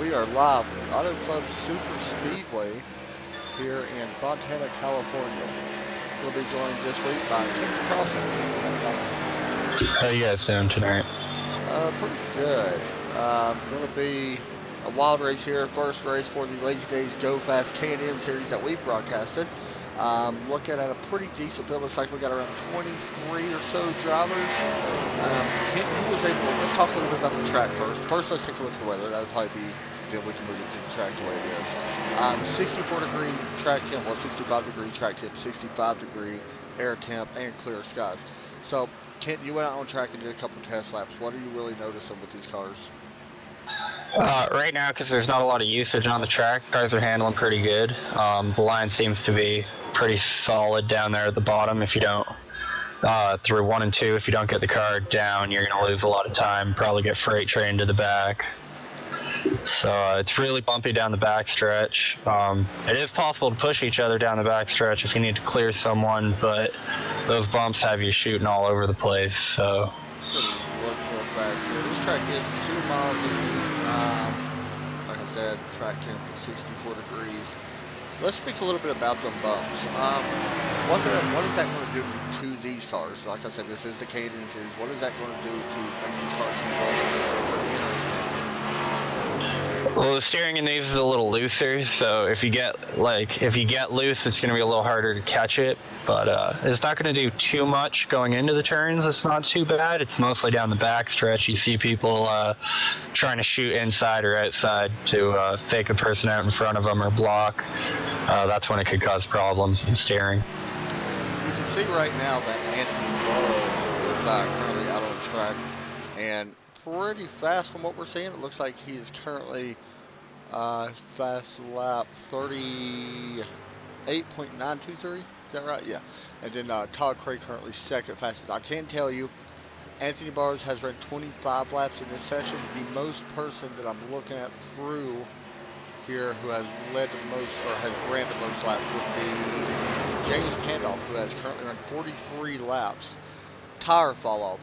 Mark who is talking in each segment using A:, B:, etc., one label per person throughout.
A: We are live at Auto Club Super Speedway here in Fontana, California. We'll be joined this week by Keith Crossing.
B: How you guys doing tonight?
A: Pretty good. Going to be a wild race here. First race for the Lazy Days Go Fast K&N series that we broadcasted. Looking at a pretty decent field. Looks like we got around 23 or so drivers. Let's talk a little bit about the track first. First, let's take a look at the weather. That'll probably be, then we can move into the track the way it is. 64 degree track temp, well, 65 degree track temp, 65 degree air temp, and clear skies. So, Kent, you went out on track and did a couple test laps. What are you really noticing with these cars?
B: Right now, because there's not a lot of usage on the track, cars are handling pretty good. The line seems to be pretty solid down there at the bottom. If you don't, through 1 and 2, if you don't get the car down, you're going to lose a lot of time, probably get freight trained to the back. So it's really bumpy down the backstretch. It is possible to push each other down the backstretch if you need to clear someone, but those bumps have you shooting all over the place. So.
A: This track is 2 miles deep. Like I said, track temp is 64 degrees. Let's speak a little bit about them bumps. What is that going to do to these cars? Like I said, this is the K&N series. What is that going to do to make these cars handle?
B: Well, the steering in these is a little looser, so if you get loose, it's going to be a little harder to catch it. But it's not going to do too much going into the turns. It's not too bad. It's mostly down the back stretch. You see people trying to shoot inside or outside to fake a person out in front of them or block. That's when it could cause problems in steering.
A: You can see right now that Anthony Burrows is currently out on the track and pretty fast from what we're seeing. It looks like he is currently fast lap 38.923. Is that right? Yeah. And then Todd Craig currently second fastest. I can tell you, Anthony Burrows has run 25 laps in this session. The most person that I'm looking at through here who has led the most or has ran the most laps would be James Pandolf, who has currently run 43 laps. Tire fall off.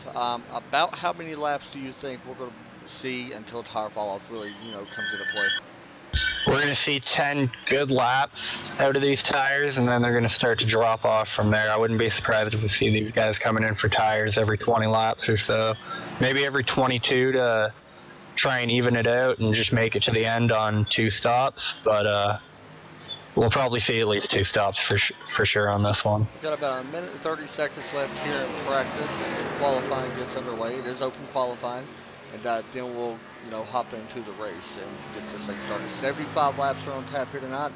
A: About how many laps do you think we're going to see until tire fall off really, comes into play?
B: We're going to see 10 good laps out of these tires, and then they're going to start to drop off from there. I wouldn't be surprised if we see these guys coming in for tires every 20 laps or so. Maybe every 22 to try and even it out and just make it to the end on 2 stops. But we'll probably see at least 2 stops for sure on this one.
A: We've got about 1 minute and 30 seconds left here in practice, and qualifying gets underway. It is open qualifying, and then we'll hop into the race and get this thing started. 75 laps are on tap here tonight.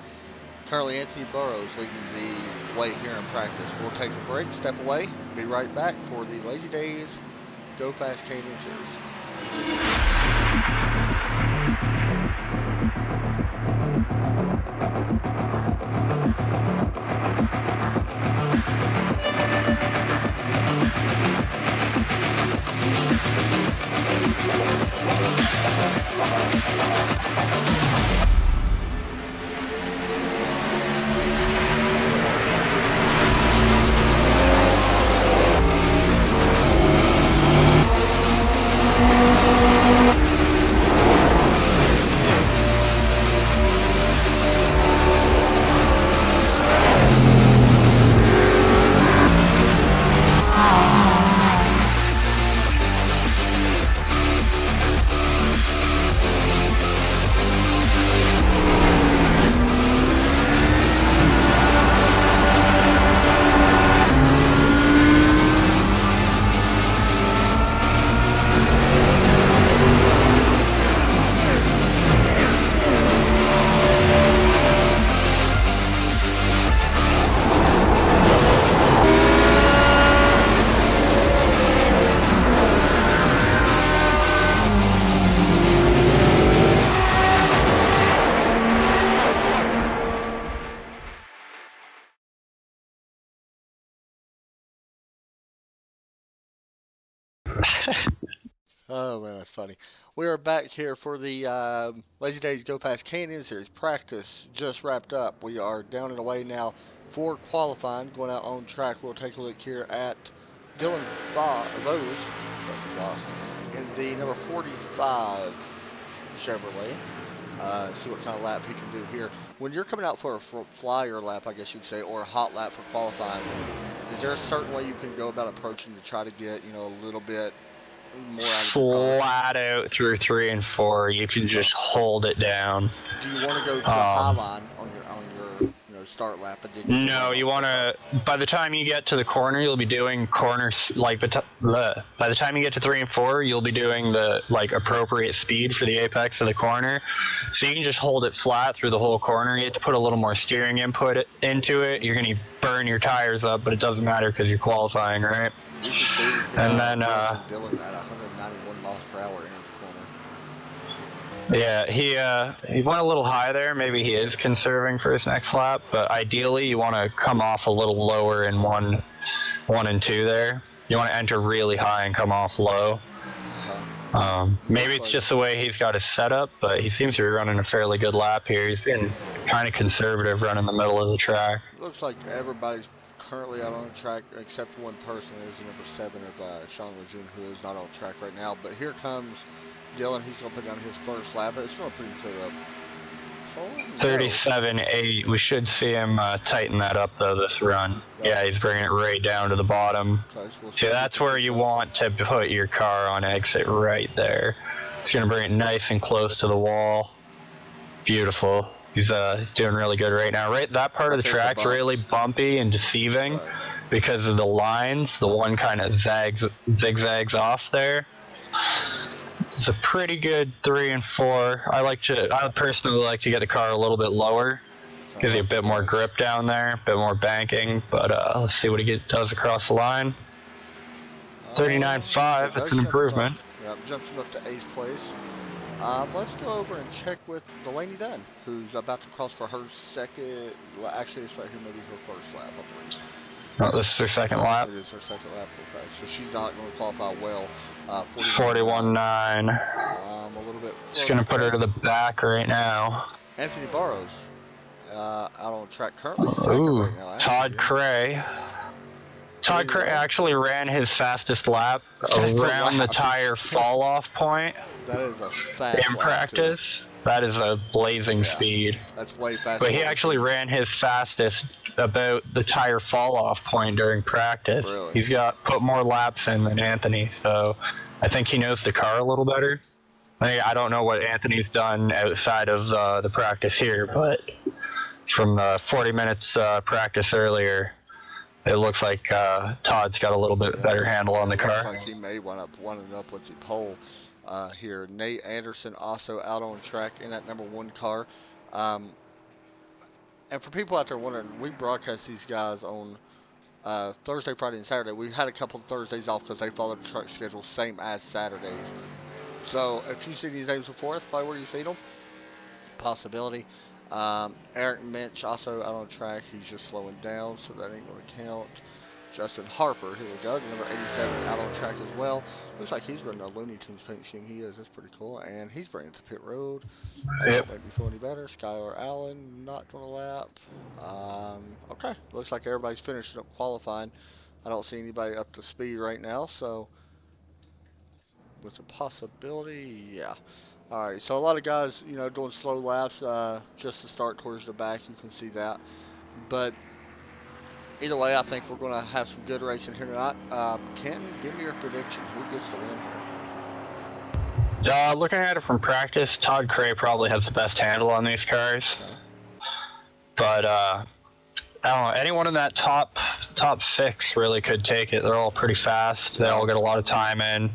A: Currently, Anthony Burrows leading the way here in practice. We'll take a break, step away, be right back for the Lazy Days Go Fast K&N series. Oh man, that's funny. We are back here for the Lazy Days Go Fast K&N series. Practice just wrapped up. We are down and away now for qualifying. Going out on track. We'll take a look here at Dylan Vose, in the number 45 Chevrolet. see what kind of lap he can do here. When you're coming out for a flyer lap, I guess you could say, or a hot lap for qualifying, is there a certain way you can go about approaching to try to get, a little bit more out of your car?
B: Flat out through 3 and 4, you can just hold it down.
A: Do you want to go to the high line on your start lap and then you can run
B: No,
A: on
B: you
A: the
B: want
A: first lap?
B: to. By the time you get to the corner, you'll be doing corners like. By the time you get to 3 and 4, you'll be doing the appropriate speed for the apex of the corner. So you can just hold it flat through the whole corner. You have to put a little more steering input into it. You're gonna burn your tires up, but it doesn't matter because you're qualifying, right?
A: You can see
B: And then
A: Dylan at 191 miles per hour into the corner.
B: yeah, he went a little high there. Maybe he is conserving for his next lap, but ideally you want to come off a little lower in one and 2 there. You want to enter really high and come off low. Maybe it's just the way he's got his setup, but he seems to be running a fairly good lap here. He's been kind of conservative running the middle of the track.
A: Looks like everybody's currently out on the track except one person. Is number 7 of Sean Lejeune, who is not on track right now. But here comes Dylan. He's going to put down his first lap. It's going to put him to
B: 37.8. We should see him tighten that up though this run. Yeah, he's bringing it right down to the bottom. See, that's where you want to put your car on exit, right there. It's going to bring it nice and close to the wall. Beautiful. He's doing really good right now. Right, that part of the track's really bumpy and deceiving because of the lines. The one kind of zigzags off there. It's a pretty good 3 and 4. I personally like to get the car a little bit lower. Gives you a bit more grip down there, a bit more banking. But let's see what he does across the line. 39.5. That's an improvement.
A: Yep, jumps him up to 8th place. Let's go over and check with Delaney Dunn, who's about to cross for her second. Actually, it's right here, maybe her first lap, I believe.
B: Oh, this is her second lap.
A: It is her second lap. Okay, so she's not going to qualify well.
B: 41.9.
A: A little bit.
B: It's going to put her to the back right now.
A: Anthony Burrows out on track currently second right now.
B: Todd Cray. Todd Cray actually ran his fastest lap around the tire fall off point.
A: That is a fast
B: in practice. That is a blazing speed.
A: That's way faster.
B: But he actually ran his fastest about the tire fall off point during practice.
A: Really?
B: He's put more laps in than Anthony, so I think he knows the car a little better. I don't know what Anthony's done outside of the practice here, but from the 40 minutes practice earlier, it looks like Todd's got a little bit better handle on the car.
A: Looks like he may wind up with the pole here. Nate Anderson also out on track in that number 1 car. And for people out there wondering, we broadcast these guys on Thursday, Friday, and Saturday. We had a couple of Thursdays off because they followed the truck schedule, same as Saturdays. So if you've seen these names before, that's probably where you've seen them. Possibility. Eric Minch also out on track. He's just slowing down, so that ain't going to count. Justin Harper, here we go, number 87, out on track as well. Looks like he's running a Looney Tunes paint scheme. He is. That's pretty cool. And he's bringing it to pit road.
B: Yep.
A: Maybe feel any better. Skylar Allen not doing a lap. Okay. Looks like everybody's finishing up qualifying. I don't see anybody up to speed right now, so with a possibility, yeah. All right. So a lot of guys, doing slow laps just to start towards the back. You can see that, but either way, I think we're going to have some good racing here tonight. Kenton, give me your prediction. Who gets the win here?
B: Looking at it from practice, Todd Cray probably has the best handle on these cars. Okay. But I don't know, anyone in that top 6 really could take it. They're all pretty fast. They all get a lot of time in.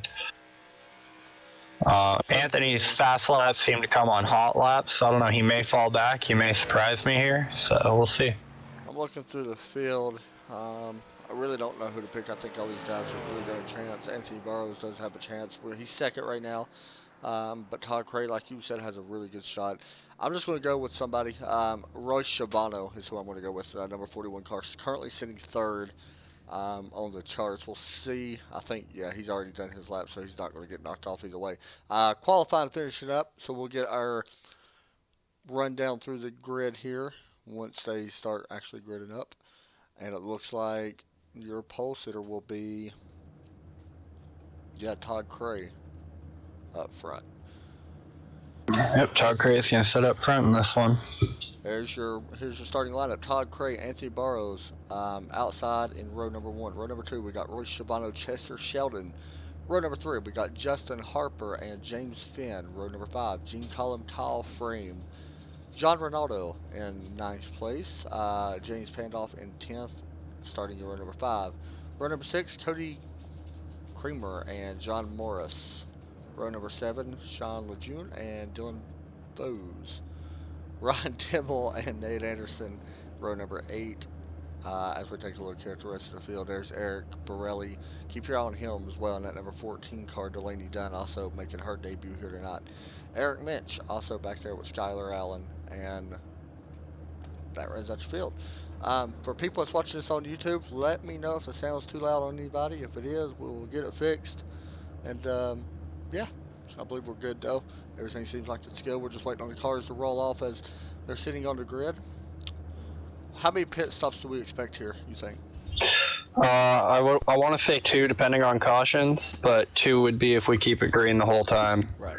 B: Anthony's fast laps seem to come on hot laps. So I don't know. He may fall back. He may surprise me here. So we'll see.
A: I'm looking through the field. I really don't know who to pick. I think all these guys have really got a chance. Anthony Burrows does have a chance. He's second right now. But Todd Cray, like you said, has a really good shot. I'm just going to go with somebody. Royce Schiavano is who I'm going to go with. Number 41 car. Currently sitting third on the charts. We'll see. I think, yeah, he's already done his lap, so he's not going to get knocked off either way. Qualifying, finishing up. So we'll get our rundown through the grid here once they start actually gridding up. And it looks like your pole sitter will be, Todd Cray up front.
B: Yep, Todd Craig's gonna set up front in this one.
A: Here's your starting lineup: Todd Cray, Anthony Burrows, outside in row number 1. Row number 2, we got Royce Schiavano, Chester Sheldon. Row number 3, we got Justin Harper and James Finn. Row number 5, Gene Cullum, Kyle Frame, John Ronaldo in ninth place, James Pandolf in 10th, starting in row number 5. Row number 6, Cody Creamer and John Morris. Row number 7, Sean Lejeune and Dylan Foes. Ryan Timmel and Nate Anderson, row number 8. As we take a look here at the rest of the field, there's Eric Borelli. Keep your eye on him as well in that number 14 car. Delaney Dunn also making her debut here tonight. Eric Minch also back there with Skylar Allen, and that runs out your field. For people that's watching this on YouTube, let me know if the sound's too loud on anybody. If it is, we'll get it fixed. And yeah, I believe we're good though. Everything seems like it's good. We're just waiting on the cars to roll off as they're sitting on the grid. How many pit stops do we expect here, you think?
B: I want to say 2 depending on cautions, but 2 would be if we keep it green the whole time.
A: Right.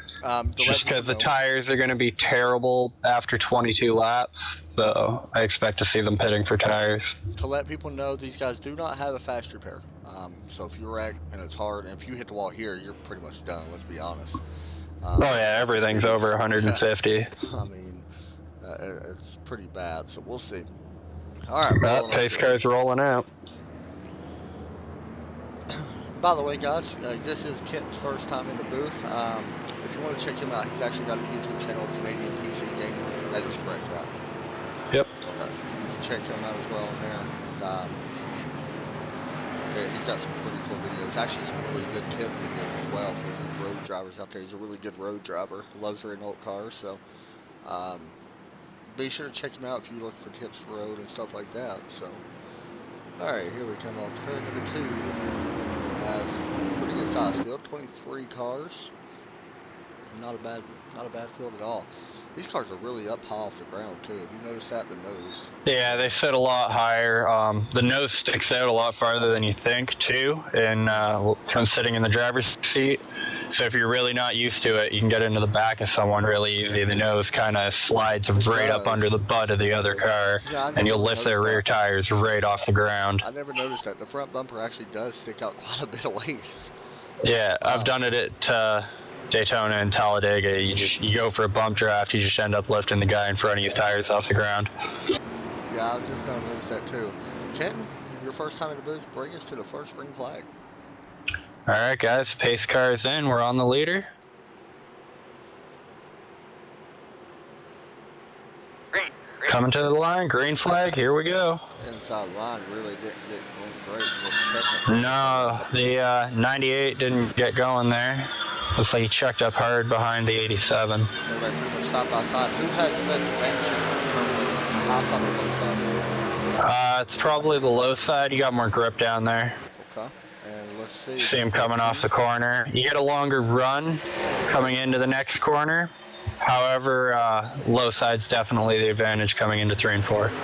B: Just because the tires are going to be terrible after 22 laps, so I expect to see them pitting for tires.
A: To let people know, these guys do not have a fast repair. So if you wreck and it's hard, and if you hit the wall here, you're pretty much done, let's be honest.
B: Oh yeah, everything's over 150.
A: I mean, it's pretty bad, so we'll see. All right.
B: Pace car's rolling out.
A: By the way, guys, this is Kenton's first time in the booth. If you want to check him out, he's actually got a YouTube channel, Canadian PC Gaming. That is correct, right?
B: Yep.
A: Okay. You can check him out as well in there. And, yeah, he's got some pretty cool videos. Actually, some really good tip videos as well for you road drivers out there. He's a really good road driver. Loves Renault cars, so be sure to check him out if you're looking for tips for road and stuff like that. So, all right, here we come on turn number 2. Has a pretty good size field, 23 cars. Not a bad field at all. These cars are really up high off the ground too. Have you noticed that, the nose?
B: Yeah, they sit a lot higher. The nose sticks out a lot farther than you think too, and from sitting in the driver's seat. So if you're really not used to it, you can get into the back of someone really easy. The nose kind of slides right up under the butt of the other car, and you'll lift their rear tires right off the ground.
A: I never noticed that. The front bumper actually does stick out quite a bit of ways.
B: Yeah, I've done it at Daytona and Talladega. You go for a bump draft, you just end up lifting the guy in front of you tires off the ground.
A: Yeah, I've just noticed that too. Kenton, your first time in the booth, bring us to the first green flag.
B: All right, guys, pace car is in. We're on the leader.
C: Green.
B: Coming to the line, green flag. Here we go.
A: Inside line really didn't get going great.
B: No, the 98 didn't get going there. Looks like he checked up hard behind the 87.
A: They're pretty much side by side. Who has the best advantage from the high side or low side?
B: It's probably the low side. You got more grip down there.
A: Okay. And let's see.
B: See him coming off the corner. You get a longer run coming into the next corner. However, low side's definitely the advantage coming into 3 and 4.
A: You definitely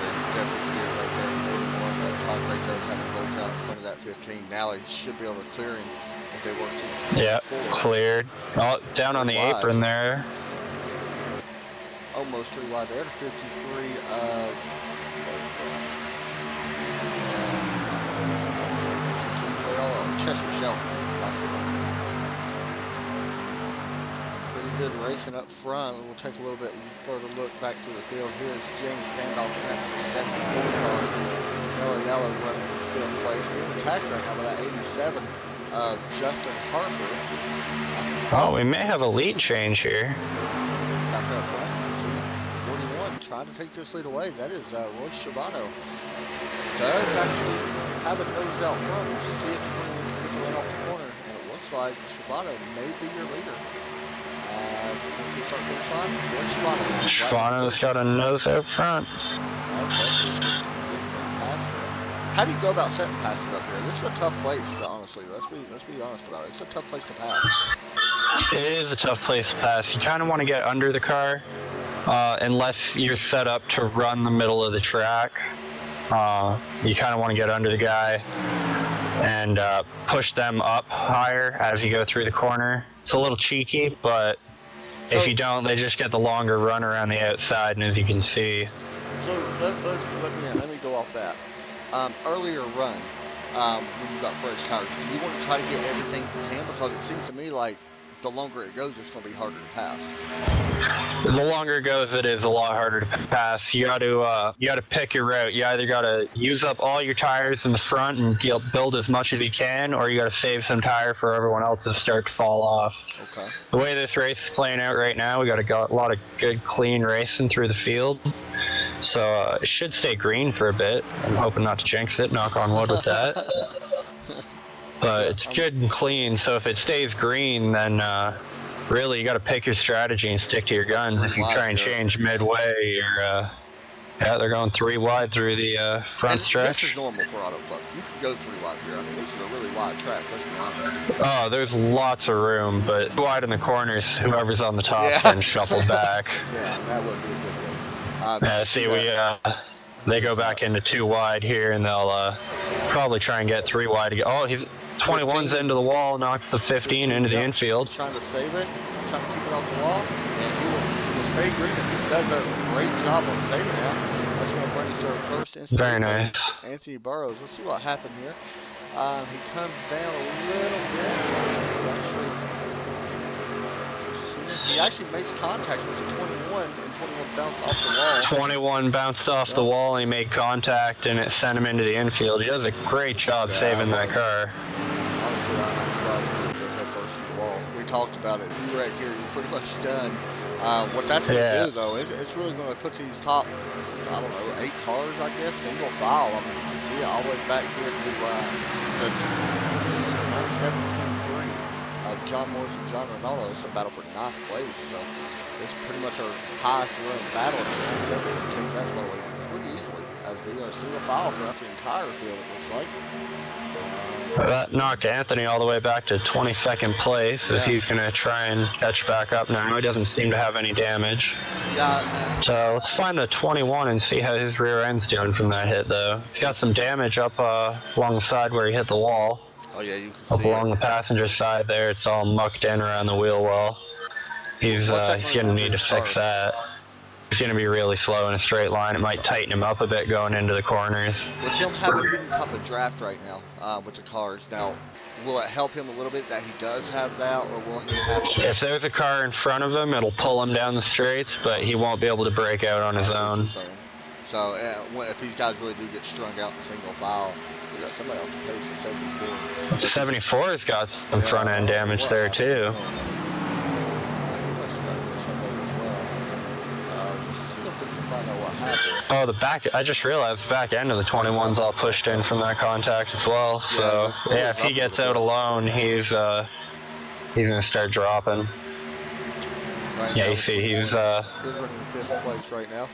A: see it right there. Todd Ray does have a bolt out in front of that 15. Now he should be able to clear him if they work to.
B: Yep, cleared. Oh, down on the apron there.
A: Almost 3 wide there. 53 of. Chester Sheldon. Pretty good racing up front. We'll take a little bit further look back through the field. Here's James Pandolf in that 74 car. Yellow running field place. Being attacked right now by that 87 of Justin Harper.
B: Oh, we may have a lead change here.
A: Back up front. 41 trying to take this lead away. That is Royce Schiavano. Does actually have a nose out front. We'll see it when off the corner. And it looks like Schiavano may be your leader.
B: Schiavano's got a nose out front.
A: How do you go about setting passes up here? This is a tough place to honestly. Let's be honest about it. It's a tough place to pass.
B: It is a tough place to pass. You kind of want to get under the car, unless you're set up to run the middle of the track. You kind of want to get under the guy and push them up higher as you go through the corner. It's a little cheeky, but If you don't, they just get the longer run around the outside, and as you can see,
A: So let me go off that. Earlier run, when you got fresh tires, do you want to try to get everything you can? Because it seems to me like the longer it goes, it's going to be harder to pass.
B: the longer it goes, it is a lot harder to pass. You got to pick your route. You either got to use up all your tires in the front and build as much as you can, or you got to save some tire for everyone else to start to fall off.
A: Okay.
B: The way this race is playing out right now, we got a lot of good, clean racing through the field. So it should stay green for a bit. I'm hoping not to jinx it, knock on wood with that. But it's good and clean, so if it stays green, then really you got to pick your strategy and stick to your guns. If you try and change midway, you're they're going 3 wide through the front stretch.
A: This is normal for Auto Club. You can go 3 wide here. I mean, this is a really wide track, let's be honest.
B: Oh, there's lots of room, but wide in the corners, whoever's on the top then shuffled back.
A: Yeah, that would be a good thing.
B: They go back into 2 wide here, and they'll probably try and get 3 wide again. Oh, he's 21's into the wall, knocks the 15 into the infield.
A: Trying to save it, trying to keep it off the wall, and he will stay green. He does a great job on saving it. That's going to bring us to our first instance.
B: Very nice.
A: Anthony Burrows. Let's see what happened here. He comes down a little bit. He actually makes contact with the 21, and 21 bounced off the wall.
B: 21 bounced off the wall, and he made contact, and it sent him into the infield. He does a great job saving that car.
A: Honestly, I'm surprised he didn't head first to the wall. We talked about it. If you wreck here, you're pretty much done. What that's going to do, though, is it's really going to put these top, I don't know, 8 cars, I guess, single file. I mean, you can see it all the way back here to the 97.3. John Morris and John Ronaldo. It's a battle for 9th place, so it's pretty much our highest run battle. Except for the team that's by the way pretty easily as we are single file throughout the entire field, it looks like.
B: That knocked Anthony all the way back to 22nd place. If he's going to try and catch back up now, he doesn't seem to have any damage.
A: Yeah.
B: So let's find the 21 and see how his rear end's doing from that hit, though. He's got some damage up along the side where he hit the wall.
A: Oh yeah, you can
B: up
A: see
B: along the passenger side there. It's all mucked in around the wheel well. He's going to need to fix that. He's going to be really slow in a straight line. It might tighten him up a bit going into the corners.
A: With him having a good type of draft right now with the cars, now will it help him a little bit that he does have that, or will he have to?
B: If there's a car in front of him, it'll pull him down the straights, but he won't be able to break out on his own.
A: So if these guys really do get strung out in single file, we got somebody else to pace at 74.
B: 74's got some front end damage there too. Oh, the back, I just realized the back end of the 21's all pushed in from that contact as well. So, yeah, if he gets out alone, he's going to start dropping.
A: Right
B: yeah,
A: now,
B: you see, he's
A: running 5th place right now.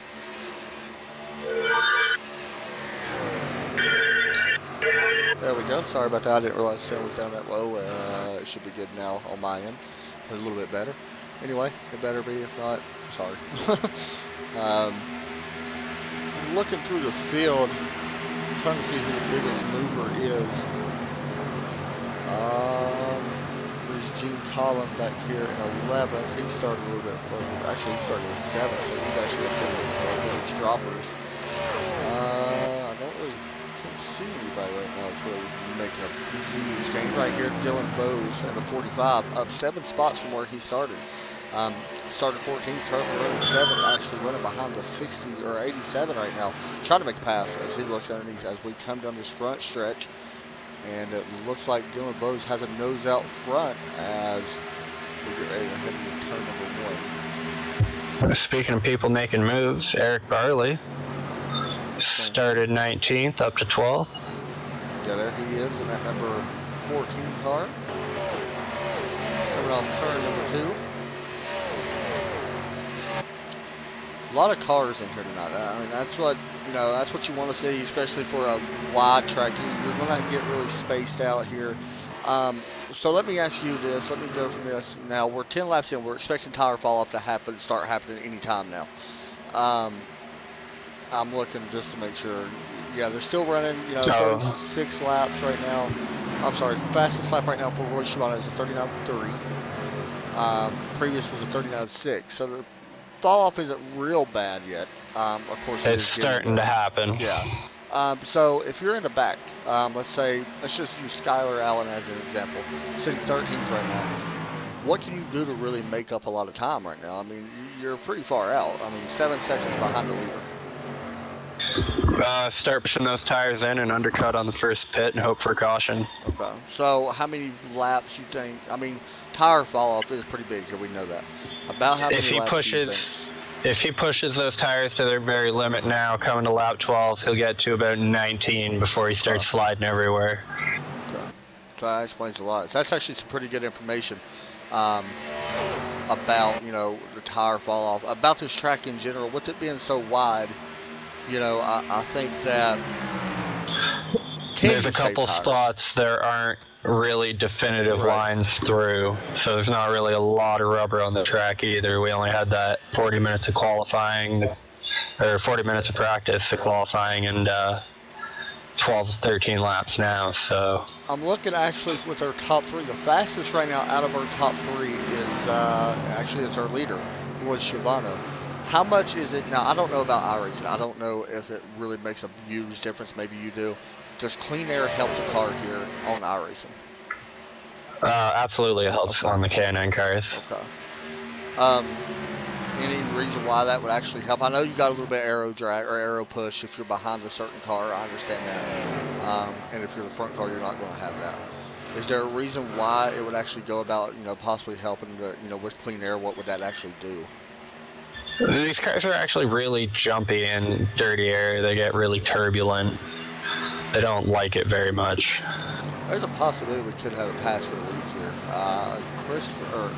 A: There we go. Sorry about that. I didn't realize the sound was down that low. It should be good now on my end. A little bit better. Anyway, it better be. If not, sorry. Looking through the field, trying to see who the biggest mover is. There's Gene Collins back here in 11th. He started a little bit further. Actually, he started in 7th, so he's actually up there with those droppers. I can't see anybody right now that's really making a huge gain. Right here, Dylan Bowes in the 45, up 7 spots from where he started. Started 14th, currently running 7th, actually running behind the 60 or 87 right now. Trying to make a pass as he looks underneath as we come down this front stretch. And it looks like Dylan Bowes has a nose out front as we get ready to head into turn number 1.
B: Speaking of people making moves, Eric Barley started 19th up to 12th.
A: Yeah, there he is in that number 14 car. Coming off turn number 2. A lot of cars in here tonight. I mean, that's what you want to see, especially for a wide track. You're going to get really spaced out here. So let me ask you this. Let me go from this. Now we're 10 laps in. We're expecting tire fall off to start happening any time now. I'm looking just to make sure. Yeah, they're still running. 36 laps right now. I'm sorry, fastest lap right now for Roy Shimano is a 39.3. Previous was a 39.6. So the fall off isn't real bad yet. Of course, it
B: It's
A: is getting
B: starting to
A: there.
B: happen.
A: Yeah. So if you're in the back, let's just use Skylar Allen as an example, sitting 13th right now. What can you do to really make up a lot of time right now? I mean, you're pretty far out. I mean, 7 seconds behind the leader.
B: Start pushing those tires in and undercut on the first pit and hope for caution.
A: Okay. So how many laps you think? I mean, tire fall off is pretty big here. We know that. About how
B: If
A: many
B: he
A: laps do you think?
B: pushes those tires to their very limit now, coming to lap 12, he'll get to about 19 before he starts sliding everywhere.
A: Okay. So that explains a lot. That's actually some pretty good information um, about the tire fall off, about this track in general. With it being so wide, I think that
B: There's a couple spots there aren't really definitive lines through, so there's not really a lot of rubber on the track either. We only had that 40 minutes of qualifying, or 40 minutes of practice to qualifying, and 12 to 13 laps now. So
A: I'm looking actually with our top three. The fastest right now out of our top three is actually it's our leader, who was Shivano. How much is it now? I don't know about iRacing. I don't know if it really makes a huge difference. Maybe you do. Does clean air help the car here on iRacing?
B: Absolutely, it helps on the K&N cars.
A: Okay. Any reason why that would actually help? I know you got a little bit of aero drag or aero push if you're behind a certain car. I understand that. And if you're the front car, you're not going to have that. Is there a reason why it would actually go about, possibly helping with clean air? What would that actually do?
B: These cars are actually really jumpy in dirty air. They get really turbulent. They don't like it very much.
A: There's a possibility we could have a pass for the lead here.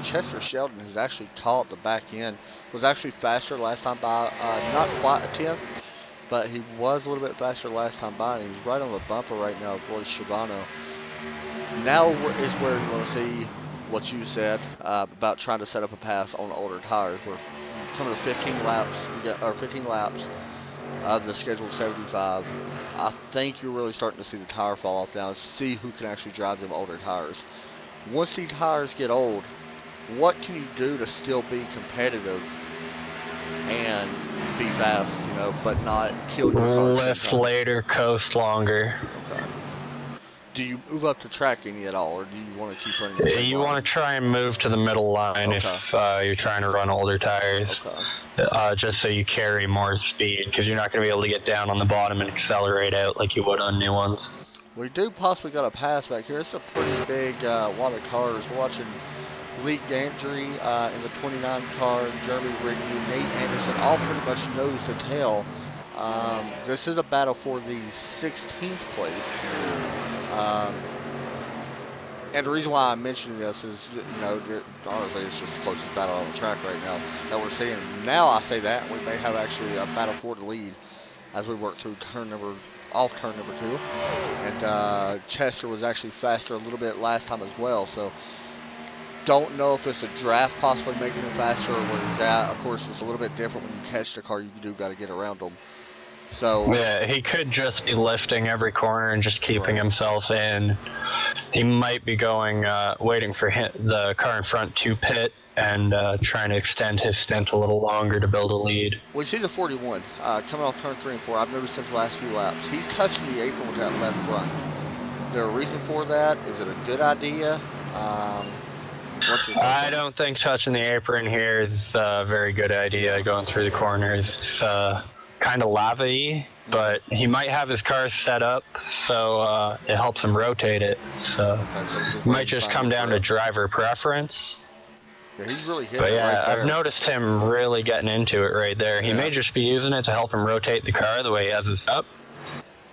A: Chester Sheldon, who's actually caught the back end, was actually faster last time by, not quite a tenth, but he was a little bit faster last time by, and he's right on the bumper right now of Roy Shivano. Now is where you want to see what you said about trying to set up a pass on older tires. We're coming to 15 laps of the scheduled 75. I think you're really starting to see the tire fall off now and see who can actually drive them older tires. Once these tires get old, what can you do to still be competitive and be fast, but not kill your car?
B: Lift later, coast longer.
A: Okay. Do you move up the track any at all, or do you want to keep running the same
B: You
A: line?
B: want to try and move to the middle line if you're trying to run older tires. Just so you carry more speed, because you're not going to be able to get down on the bottom and accelerate out like you would on new ones.
A: We do possibly got a pass back here. It's a pretty big lot of cars. We're watching Lee Gantry in the 29 car, Jeremy Rigney, Nate Anderson, all pretty much nose to tail. This is a battle for the 16th place. And the reason why I'm mentioning this is, honestly, it's just the closest battle on the track right now that we're seeing. Now I say that, we may have actually a battle for the lead as we work through turn number 2. And Chester was actually faster a little bit last time as well. So don't know if it's a draft possibly making him faster or where he's at. Of course, it's a little bit different when you catch the car. You do got to get around them. So
B: yeah, he could just be lifting every corner and just keeping himself in. He might be going, waiting for the car in front to pit and trying to extend his stint a little longer to build a lead.
A: We see the 41 coming off turn 3 and 4. I've noticed his last few laps. He's touching the apron with that left front. Is there a reason for that? Is it a good idea?
B: I don't think touching the apron here is a very good idea going through the corners. It's kind of lava-y, but he might have his car set up so it helps him rotate it. So it might just come down to driver preference.
A: Yeah, he's really hitting
B: but yeah,
A: right there.
B: I've noticed him really getting into it right there. He may just be using it to help him rotate the car the way he has it up.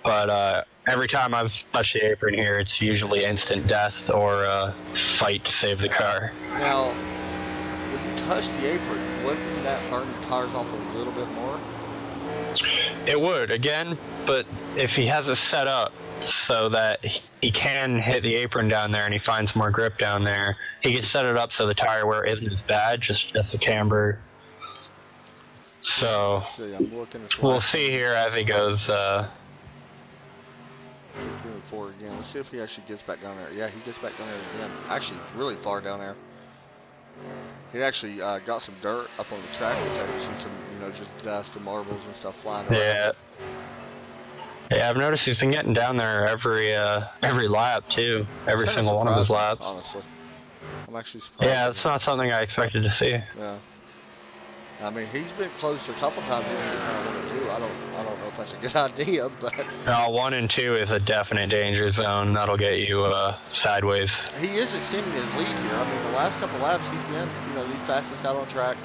B: But every time I've touched the apron here, it's usually instant death or fight to save the car.
A: Now, when you touch the apron, wouldn't that burn the tires off a little bit more?
B: It would, again, but if he has it set up so that he can hit the apron down there and he finds more grip down there, he can set it up so the tire wear isn't as bad, just the camber. So, we'll see here as he goes.
A: 3 and 4 again. Let's see if he actually gets back down there. Yeah, he gets back down there again. Actually, really far down there. He actually got some dirt up on the track, which I could see some, just dust and marbles and stuff flying around.
B: Yeah. Yeah, I've noticed he's been getting down there every lap too.
A: It's
B: Every
A: kind of
B: single one of his
A: surprising,
B: laps.
A: honestly. I'm actually surprised.
B: Yeah, it's not something I expected to see.
A: Yeah. I mean, he's been close a couple times even to kind of 1 and 2. I don't know if that's a good idea, but
B: No, 1 and 2 is a definite danger zone. That'll get you sideways.
A: he is extending his lead here. I mean, the last couple laps he's been, the fastest out on track.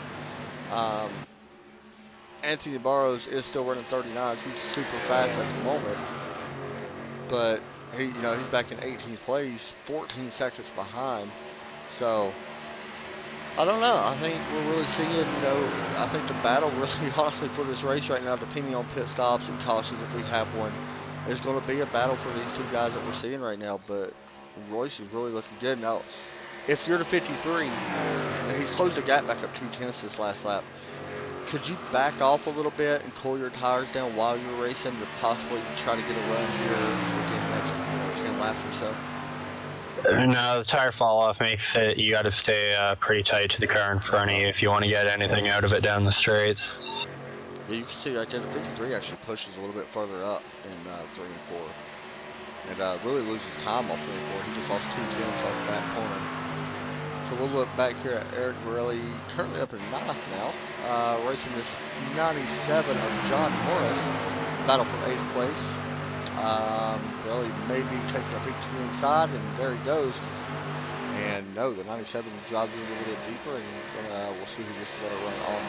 A: Anthony Barrows is still running 39s. He's super fast at the moment, but he's back in 18th place, 14 seconds behind. So I don't know. I think we're really seeing, I think the battle really, honestly, for this race right now, depending on pit stops and cautions, if we have one, is going to be a battle for these two guys that we're seeing right now. But Royce is really looking good. Now, if you're to 53, he's closed the gap back up 2/10 this last lap. Could you back off a little bit and cool your tires down while you're racing to possibly try to get a run here within the next 10 laps or so?
B: No, the tire fall off makes it, you got to stay pretty tight to the car in front of you if you want to get anything out of it down the straights.
A: Yeah, you can see right there, the 53 actually pushes a little bit further up in 3 and 4. And really loses time off 3 and 4. He just lost 2/10 off that corner. So we'll look back here at Eric Borelli, currently up in 9th now, racing this 97 of John Morris, battle for 8th place. Borelli may be taking a peek to the inside, and there he goes. And no, the 97 drives in a little bit deeper, and we'll see who gets the better run off.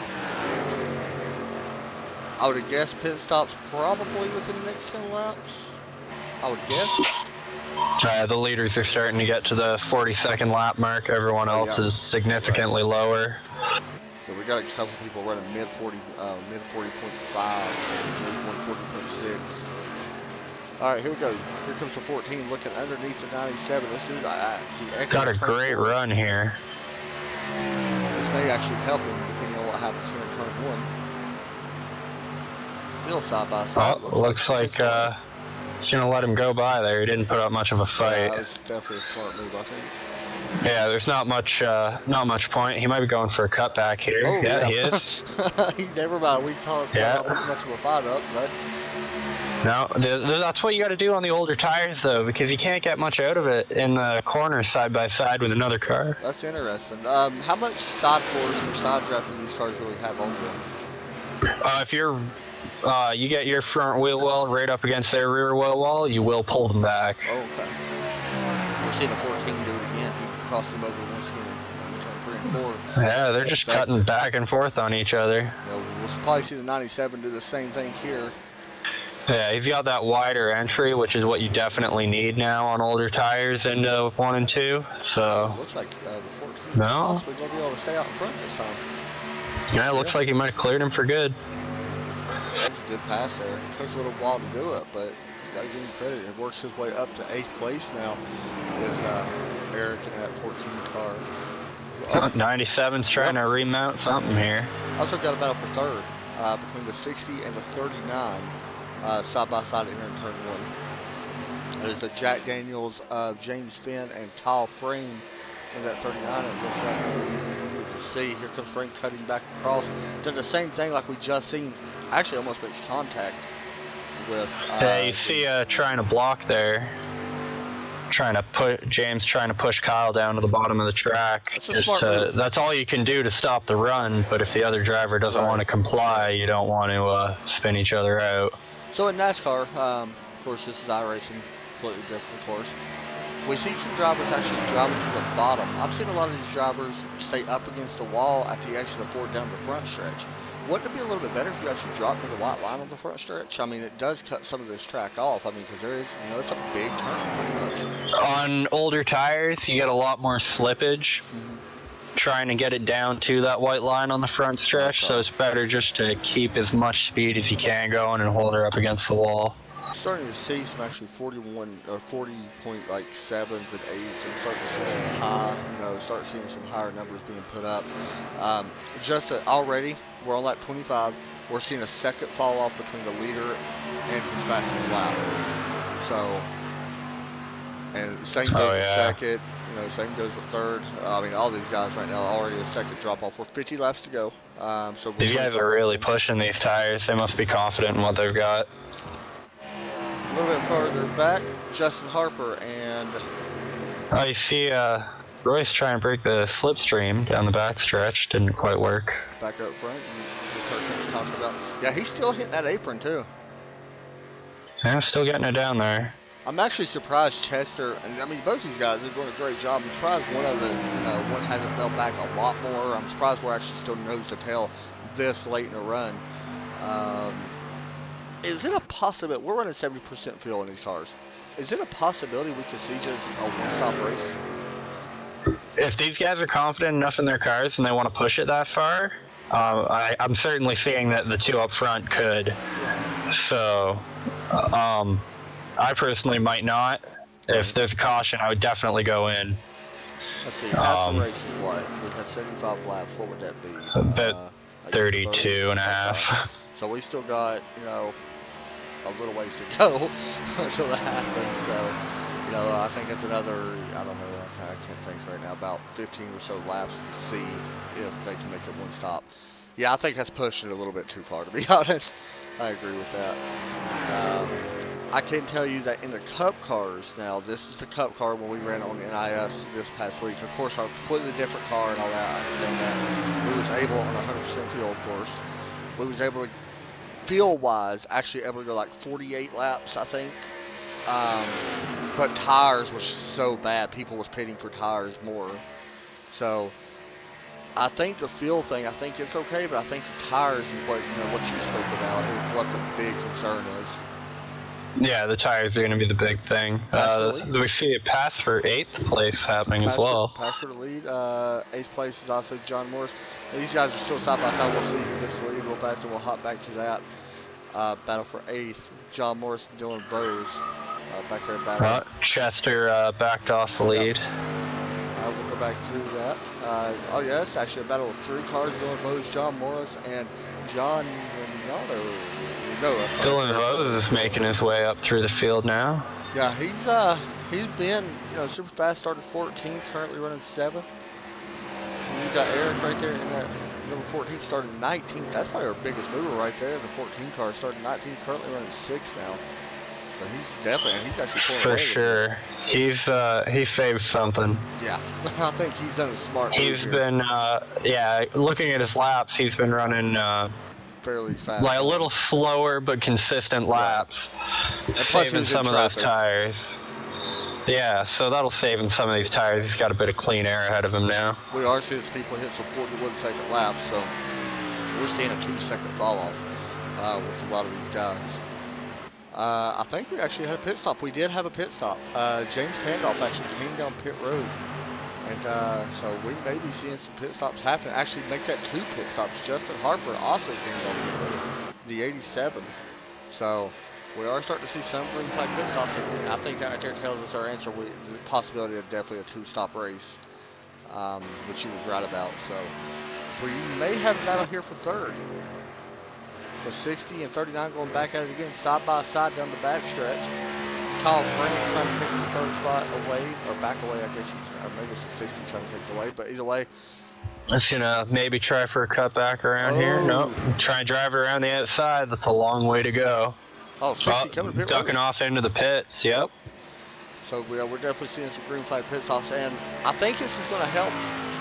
A: I would have guessed pit stops probably within the next 10 laps. I would guess.
B: The leaders are starting to get to the 42nd lap mark. Everyone else is significantly lower.
A: So we got a couple people running mid 40.5, mid 40.6. All right, here we go. Here comes the 14, looking underneath the 97. This is the exit.
B: Got a great run here.
A: This may actually help him depending on what happens here in turn 1. Still side by side.
B: Oh, looks like he's gonna let him go by there. He didn't put up much of a fight.
A: Yeah, that was definitely a smart move, I think.
B: Yeah, there's not much point. He might be going for a cutback here.
A: Oh,
B: yeah, he is.
A: He never mind. We talked about much of a fight up, but
B: no, that's what you got to do on the older tires, though, because you can't get much out of it in the corners side by side with another car.
A: That's interesting. How much side force or side draft do these cars really have on them?
B: If you're you get your front wheel well right up against their rear wheel well, you will pull them back.
A: Oh, okay. We're seeing a 14 do it again. He crossed them over once again in 3 and 4.
B: Yeah, they're just cutting back and forth on each other.
A: We'll probably see the 97 do the same thing here.
B: Yeah, he's got that wider entry, which is what you definitely need now on older tires into 1 and 2. So.
A: It looks like the 14 possibly going to be able to stay out in front this time.
B: Yeah, it looks like he might have cleared him for good.
A: That was a good pass there. It took a little while to do it, but you got to give him credit. It works his way up to 8th place now. Is Eric in that 14 car.
B: 97's trying to remount something here.
A: Also got a battle for 3rd between the 60 and the 39. Side by side entering turn 1. There's the Jack Daniels, James Finn, and Kyle Frame in that 39. It looks like you can see here comes Frame cutting back across. Did the same thing like we just seen. Actually, almost makes contact with.
B: Yeah, you see trying to block there. James trying to push Kyle down to the bottom of the track. That's all you can do to stop the run. But if the other driver doesn't want to comply, you don't want to spin each other out.
A: So in NASCAR, of course, this is iRacing, completely different, of course. We see some drivers actually driving to the bottom. I've seen a lot of these drivers stay up against the wall at the exit of 4 down the front stretch. Wouldn't it be a little bit better if you actually dropped to the white line on the front stretch? I mean, it does cut some of this track off. I mean, because there is, it's a big turn pretty much.
B: On older tires, you get a lot more slippage. Trying to get it down to that white line on the front stretch, so it's better just to keep as much speed as you can going and hold her up against the wall.
A: Starting to see some actually 41 or 40.7s and 8s, and starting to see some seeing some higher numbers being put up. Already, we're on lap 25. We're seeing a second fall off between the leader and his fastest lap. So And same goes
B: Oh
A: with
B: yeah.
A: second. Same goes with third. I mean, all these guys right now are already a second drop off. We're 50 laps to go. So we're
B: These guys
A: 25
B: are
A: laps
B: really
A: in.
B: pushing these tires. They must be confident in what they've got.
A: A little bit further back, Justin Harper and
B: Oh, you see, Royce trying to break the slipstream down the backstretch. Didn't quite work.
A: back up front. And talking about. Yeah, he's still hitting that apron too.
B: Yeah, still getting it down there.
A: I'm actually surprised Chester, and I mean both these guys are doing a great job. I'm surprised one hasn't fell back a lot more. I'm surprised we're actually still nose to tail this late in the run. Um, is it a possibility? We're running 70% fuel in these cars. Is it a possibility we could see just a one-stop race?
B: If these guys are confident enough in their cars and they want to push it that far, I'm certainly seeing that the two up front could. So, I personally might not. If there's a caution, I would definitely go in.
A: Let's see. Half the race is what? We had 75 laps. What would that be?
B: About 32 and a half.
A: So we still got, a little ways to go until that happens. So, I think it's another, I don't know, I can't think right now, about 15 or so laps to see if they can make it one stop. Yeah, I think that's pushing it a little bit too far, to be honest. I agree with that. I can tell you that in the Cup cars, now this is the Cup car when we ran on NIS this past week. Of course, a completely different car and all that. I understand that. We was able, on 100% fuel, of course, we was able to, fuel-wise, actually able to go like 48 laps, I think. But tires was just so bad. People was pitting for tires more. So I think the fuel thing, I think it's okay, but I think the tires is what you spoke about is what the big concern is.
B: Yeah, the tires are going to be the big thing. We see a pass for 8th place happening as well.
A: Pass for the lead. 8th place is also John Morris. And these guys are still side by side. We'll see who gets the lead real fast, and we'll hop back to that battle for 8th. John Morris and Dylan Bose back there battling.
B: Chester backed off the lead.
A: We'll go back through that. Oh yeah, it's actually a battle of 3 cars: Dylan Bose, John Morris, and John Renato.
B: Dylan Bose is making his way up through the field now.
A: Yeah, he's been super fast. Started 14th, currently running 7th. And you got Eric right there in that number 14, started 19th. That's probably our biggest mover right there. The 14 car started 19th, currently running 6th now. So he's actually pulling
B: for sure. He saved something.
A: Yeah, I think he's done a smart.
B: He's been looking at his laps. He's been running.
A: Fairly fast.
B: Like a little slower but consistent laps.
A: Right.
B: Saving some of those tires. Yeah, so that'll save him some of these tires. He's got a bit of clean air ahead of him now.
A: We are seeing people hit some 41-second laps, so we're seeing a 2-second fall off with a lot of these guys. I think we actually had a pit stop. We did have a pit stop. James Pandolph actually came down pit road. And so we may be seeing some pit stops happen. Actually, make that 2 pit stops. Justin Harper also came on the 87. So we are starting to see some green flag pit stops. And I think that right there tells us our answer. The possibility of definitely a 2-stop race, which he was right about. So we may have a battle here for 3rd. The 60 and 39 going back at it again, side by side down the back stretch. Kyle Frank trying to pick the 3rd spot away, or back away, I guess, or maybe it's the 60 trying to pick it away, but either way.
B: Let's maybe try for a cutback around here. Nope. Try and drive it around the outside. That's a long way to go.
A: Oh, 60 coming pit
B: ducking off into the pits. Yep.
A: So we're definitely seeing some green flag pit stops, and I think this is going to help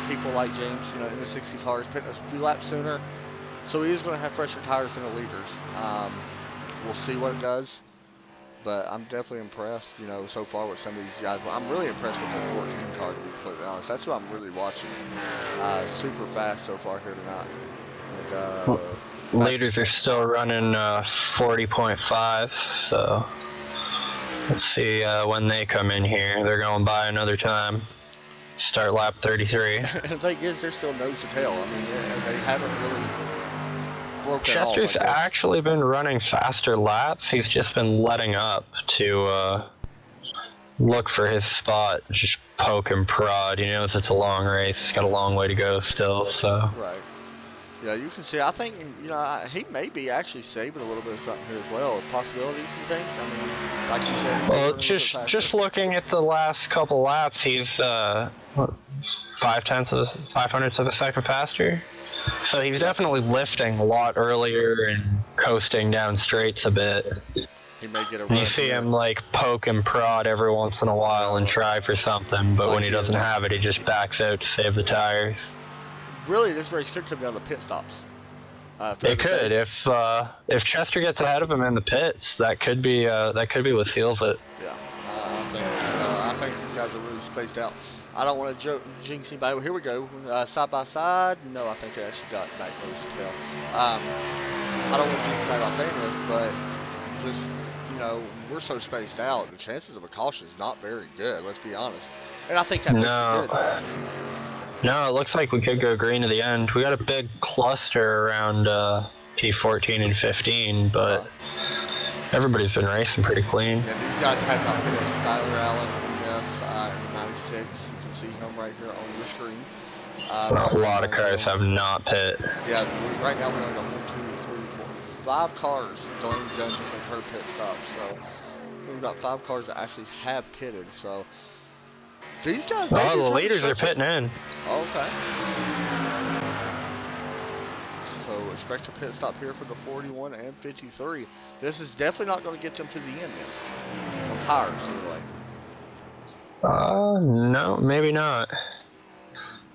A: people like James, in the 60 cars, pitting a few laps sooner. So he is going to have fresher tires than the leaders. We'll see what it does. But I'm definitely impressed, so far with some of these guys. But I'm really impressed with the 14 car, to be completely honest. That's what I'm really watching. Super fast so far here tonight. And,
B: leaders are still running 40.5, so let's see when they come in here. They're going by another time. Start lap 33.
A: And the thing is, they're still nose to tail. I mean, they haven't really broke
B: Chester's
A: at all,
B: actually been running faster laps. He's just been letting up to look for his spot, just poke and prod. It's a long race. He's got a long way to go still. So.
A: Right. Yeah, you can see. I think he may be actually saving a little bit of something here as well. Possibility, you think? I mean, like you said, he's
B: Well,
A: running a little bit faster.
B: just looking at the last couple laps, he's what, 5/10 of a second faster. So he's
A: Yeah,
B: definitely lifting a lot earlier and coasting down straights a bit.
A: he may get a
B: And you
A: run
B: see
A: here.
B: him like poke and prod every once in a while and try for something, but
A: Like
B: when he
A: he
B: doesn't
A: is.
B: have it, he just backs out to save the tires.
A: Really, this race could come down to pit stops. Fair
B: It
A: to say.
B: could if Chester gets ahead of him in the pits, that could be what seals it.
A: Yeah, I think these guys are really spaced out. I don't want to jinx anybody. Well, here we go. Side by side. No, I think they actually got back close as well. I don't want to jinx anybody by saying this, but just we're so spaced out. The chances of a caution is not very good. Let's be honest. And I think that makes it
B: No,
A: good.
B: no, it looks like we could go green to the end. We got a big cluster around P14 and 15, but everybody's been racing pretty clean.
A: Yeah, these guys have not been at Skylar Allen, yes, in 96. You can see him right here on your screen.
B: A lot of cars have not pit.
A: Yeah, right now we only got 1, 2, 3, 4, 5 cars. Delaney Dunn just made her pit stop, so we've got 5 cars that actually have pitted. So these guys.
B: Oh, the leaders are pitting in.
A: Okay. So expect a pit stop here for the 41 and 53. This is definitely not going to get them to the end then. On tires, anyway.
B: No, maybe not.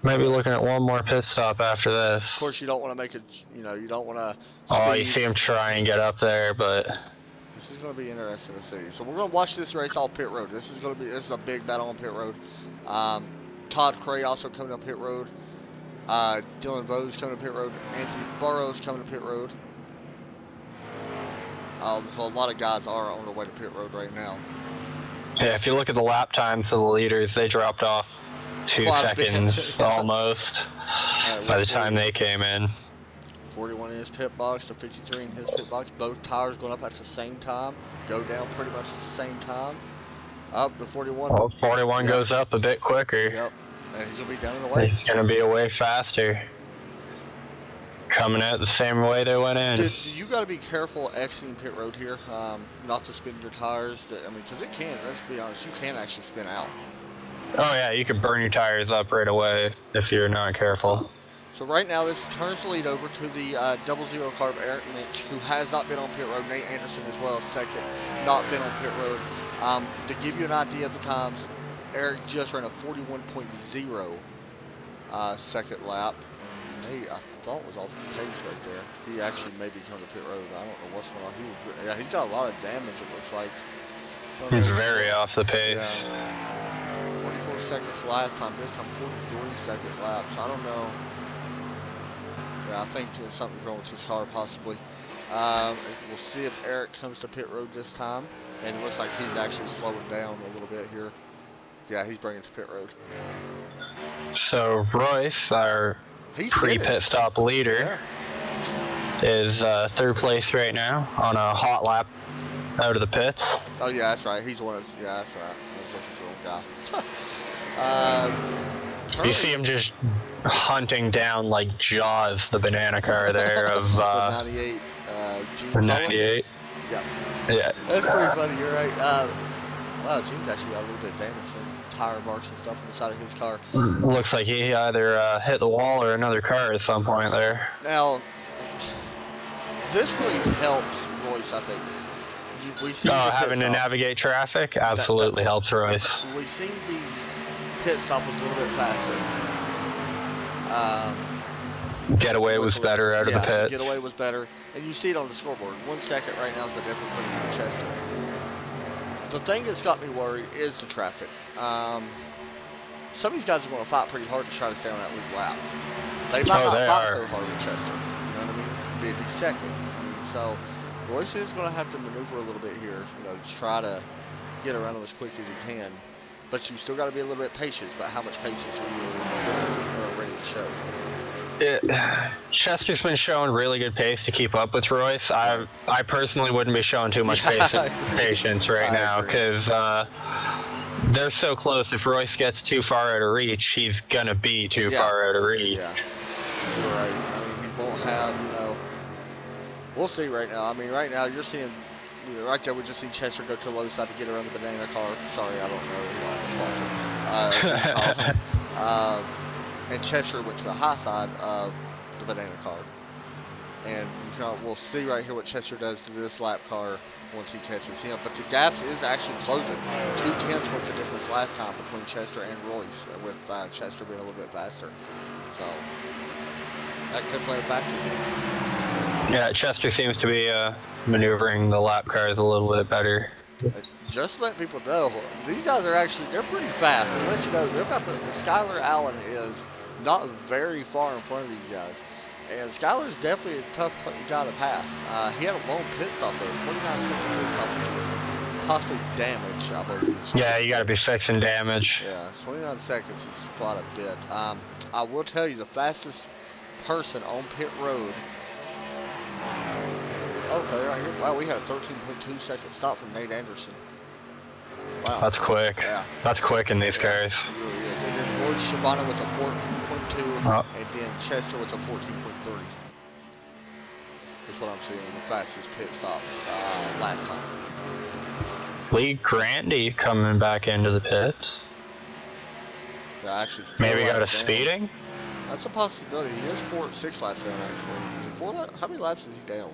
B: Maybe looking at one more pit stop after this.
A: Of course, you don't want to make it. You don't want to.
B: Oh, you see him try and get up there, but
A: this is going to be interesting to see. So we're going to watch this race off pit road. This is a big battle on pit road. Todd Cray also coming up pit road. Dylan Vose coming to pit road. Anthony Burrows coming to pit road. A lot of guys are on their way to pit road right now.
B: Yeah, if you look at the lap times of the leaders, they dropped off 2 seconds almost by the time they came in.
A: 41 in his pit box, the 53 in his pit box. Both tires going up at the same time. Go down pretty much at the same time. Up the 41.
B: Well, 41 goes up a bit quicker.
A: Yep. And he's going to be down and away.
B: He's going to be away faster. Coming out the same way they went in.
A: Dude, you got to be careful exiting pit road here, not to spin your tires. I mean, because it can, let's be honest, you can actually spin out.
B: Oh yeah, you can burn your tires up right away if you're not careful.
A: So right now, this turns the lead over to the 00 carb Eric Lynch, who has not been on pit road. Nate Anderson as well, second, not been on pit road. To give you an idea of the times, Eric just ran a 41.0 second lap. Nate, I thought was off the pace right there. He actually may be coming to pit road. I don't know what's going on. He's got a lot of damage, it looks like.
B: He's very off the pace.
A: Yeah. 44 seconds last time. This time 43 second laps. I don't know. Yeah, I think something's wrong with his car possibly. We'll see if Eric comes to pit road this time. And it looks like he's actually slowing down a little bit here. Yeah, he's bringing it to pit road.
B: So Royce, our pre-pit stop leader, is third place right now on a hot lap out of the pits.
A: Oh yeah, that's right. He's one of. Yeah, that's right. I was looking for a guy.
B: You see him just hunting down like Jaws, the banana car there of
A: the 98.
B: The 98.
A: Yeah.
B: Yeah.
A: That's pretty funny. You're right. Wow, Gene's actually got a little bit of damage and tire marks and stuff on the side of his car.
B: Looks like he either hit the wall or another car at some point there.
A: Now, this really helps Royce, I think. We see
B: having to navigate traffic absolutely helps Royce.
A: We've seen the pit stop was a little bit faster.
B: Getaway was better out of the pits.
A: Getaway was better. And you see it on the scoreboard. 1 second right now is the difference between Chester. The thing that's got me worried is the traffic. Some of these guys are going to fight pretty hard to try to stay on that lead lap. They might not fight so hard with Chester. You know what I mean? Be second. So Royce is going to have to maneuver a little bit here, to try to get around them as quick as he can. But you still got to be a little bit patient about how much patience are you ready to show.
B: Chester's been showing really good pace to keep up with Royce. I personally wouldn't be showing too much patience right now because they're so close. If Royce gets too far out of reach, he's gonna be too far out of reach.
A: Yeah, you're right. I mean, he won't have, we'll see right now. I mean, right now you're seeing, right there we just see Chester go to the low side to get around the banana car. Sorry, I don't know why I'm watching. And Chester went to the high side of the banana car. And we'll see right here what Chester does to this lap car once he catches him. But the gaps is actually closing. 2/10 was the difference last time between Chester and Royce, with Chester being a little bit faster. So that could play a factor.
B: Yeah, Chester seems to be maneuvering the lap cars a little bit better.
A: Just to let people know, these guys are they're pretty fast. And let you know, Skylar Allen is not very far in front of these guys. And Skylar's definitely a tough guy to pass. He had a long pit stop though, 29-second pit stop, which is possibly damage, I believe.
B: Yeah, you got to be fixing damage.
A: Yeah, 29 seconds is quite a bit. I will tell you, the fastest person on pit road. Okay, right here. Wow, we had a 13.2 second stop from Nate Anderson. Wow.
B: That's quick.
A: Yeah.
B: That's quick in these cars.
A: It really is. And then Lloyd Shabana with a 14.2, and then Chester with a 14.30. That's what I'm seeing, the fastest pit stop last time.
B: Lee Grandy coming back into the pits.
A: Yeah, actually,
B: maybe got a speeding?
A: That's a possibility. He is 6 laps down, actually. Is it 4 laps? How many laps is he down?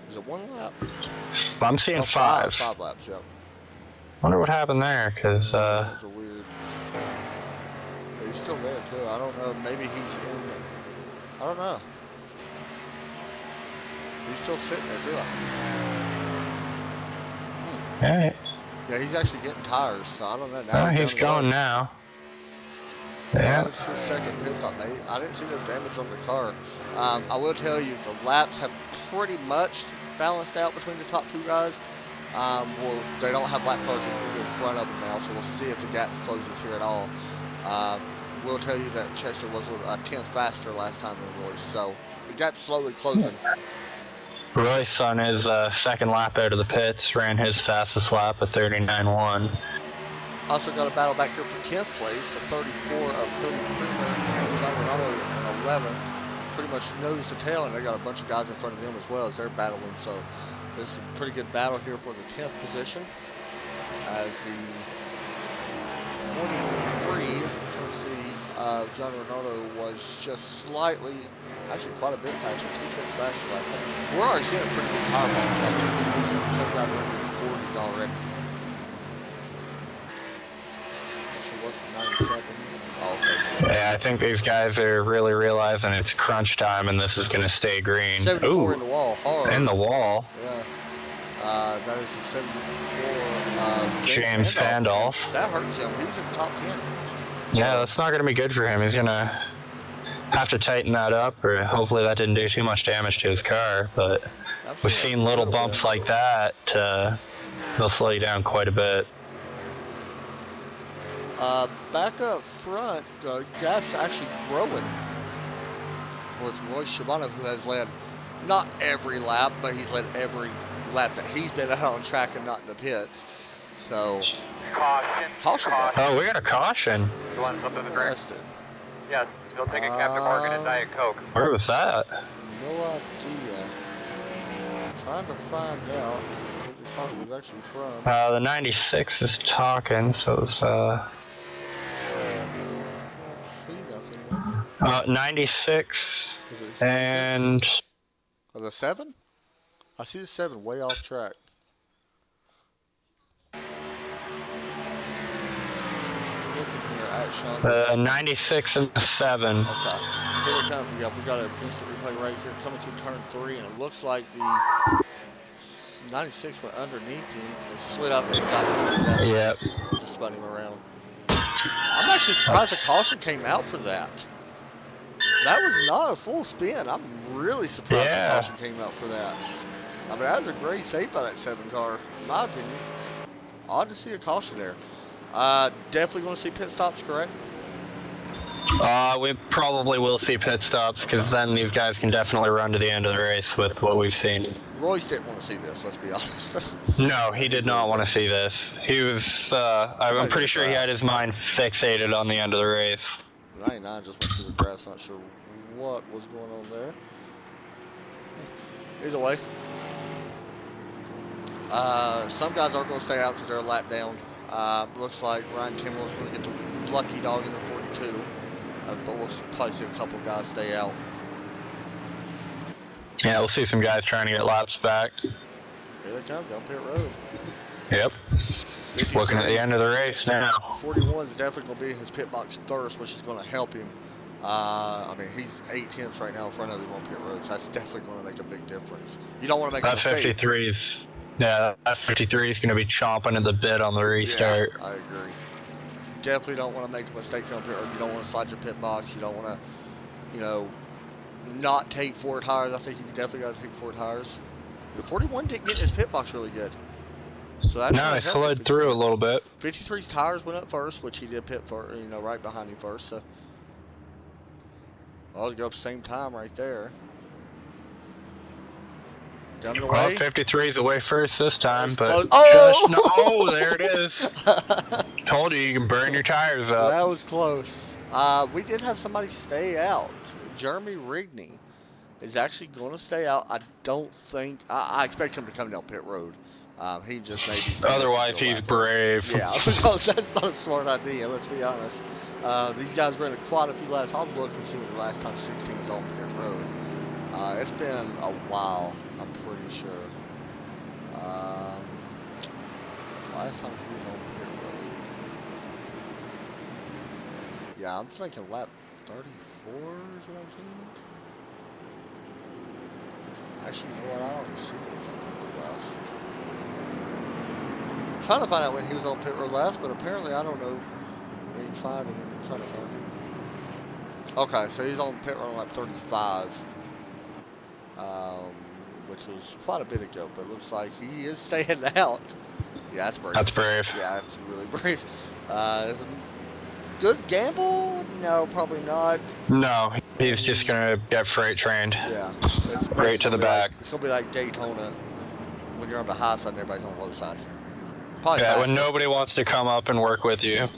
A: Is it 1 lap?
B: I'm seeing 5.
A: 5 laps, yep.
B: Wonder what happened there, because
A: That was a weird. But he's still there too. I don't know. Maybe he's in. I don't know. He's still sitting there too.
B: Alright.
A: Yeah, he's actually getting tires, so I don't know.
B: Now he's going now. Yeah.
A: It's his second pit stop, mate. I didn't see no damage on the car. I will tell you, the laps have pretty much balanced out between the top 2 guys. Well, they don't have lap cars in front of them now, so we'll see if the gap closes here at all. We'll tell you that Chester was a 10th faster last time than Royce, so the gap's slowly closing.
B: Royce on his second lap out of the pits ran his fastest lap at 39.1.
A: Also got a battle back here for 10th place, the 34 of Cody Creamer and John Renato in 11. Pretty much nose to tail, and they got a bunch of guys in front of them as well as they're battling, so this is a pretty good battle here for the 10th position. As the 23, let's see, John Renato was just slightly, actually quite a bit faster, 2 faster last time. We're already seeing a pretty good tire balance. Some guys are in the 40s already.
B: Yeah, I think these guys are really realizing it's crunch time and this is going to stay green.
A: 74
B: Ooh,
A: in the wall, hard.
B: in the wall.
A: Yeah. That is the 74.
B: James Pandolf.
A: That hurts him. He's in the top 10.
B: Yeah, that's not going to be good for him. He's going to have to tighten that up, or hopefully that didn't do too much damage to his car. But we've seen little bumps like that. They'll slow you down quite a bit.
A: Back up front, the gap's actually growing with Royce Shabana, who has led not every lap, but he's led every lap that he's been out on track and not in the pits. So, caution.
B: Oh, we got a caution.
C: You want something to drink? Yes, still taking Captain Morgan and Diet Coke.
B: Where was that?
A: No idea. Trying to find out where the car was actually from.
B: The 96 is talking, so it's 96 and
A: the 7? I see the 7 way off track.
B: the 96 and the 7.
A: Okay. Here we come. Yeah, we got an instant replay right here coming through turn 3, and it looks like the 96 went underneath him and slid up and got into the 7.
B: Yep.
A: Just spun him around. I'm actually surprised the caution came out for that. That was not a full spin. I'm really surprised the caution came out for that. I mean, that was a great save by that 7 car, in my opinion. Odd to see a caution there. Definitely going to see pit stops, correct?
B: We probably will see pit stops, because then these guys can definitely run to the end of the race with what we've seen.
A: Royce didn't want to see this, let's be honest.
B: No, he did not want to see this. He was, I'm pretty sure he had his mind fixated on the end of the race.
A: 99 just went through the grass, not sure what was going on there. Either way, some guys are going to stay out because they're a lap down. Looks like Ryan Kimmel is going to get the lucky dog in the 42, but we'll probably see a couple guys stay out.
B: Yeah, we'll see some guys trying to get laps back.
A: Here they come down pit road.
B: Yep. Looking at the end of the race now.
A: 41 is definitely going to be in his pit box first, which is going to help him. I mean, he's 8 tenths right now in front of him on pit road, so that's definitely going to make a big difference. You don't want to make a mistake.
B: 53's, yeah, that 53 is going to be chomping at the bit on the restart.
A: Yeah, I agree. Definitely don't want to make a mistake on pit road. You don't want to slide your pit box. You don't want to, you know, not take 4 tires. I think you definitely got to take 4 tires. The 41 didn't get in his pit box really good. So that's
B: no, he slid through a little bit.
A: 53's tires went up first, which he did pit for, you know, right behind him first. So, well, go up same time right there. Down the way.
B: 53's away first this time, but
A: oh!
B: No, there it is. Told you can burn your tires up.
A: That was close. We did have somebody stay out. Jeremy Rigney is actually going to stay out. I don't think. I expect him to come down pit road. He just maybe.
B: Otherwise, he's brave.
A: Yeah, because that's not a smart idea. Let's be honest. These guys ran quite a few laps. I'll look and see when the last time 16 was on pit road. It's been a while. I'm pretty sure. Last time he was on pit road. Yeah, I'm thinking lap 34 is what I'm seeing. Actually, you know what? I don't see him on pit road last. I'm trying to find out when he was on pit road last, but apparently I don't know when you find him. I'm trying to find him. Okay, so he's on pit road on lap 35. Which was quite a bit ago, but it looks like he is staying out. Yeah, that's brave.
B: That's brave.
A: Yeah, that's really brave. Is it a good gamble? No, probably not.
B: No, he's just gonna get freight trained.
A: Yeah.
B: Right to the back.
A: It's gonna be like Daytona when you're on the high side and everybody's on the low side. Probably
B: Yeah,
A: faster.
B: when nobody wants to come up and work with you.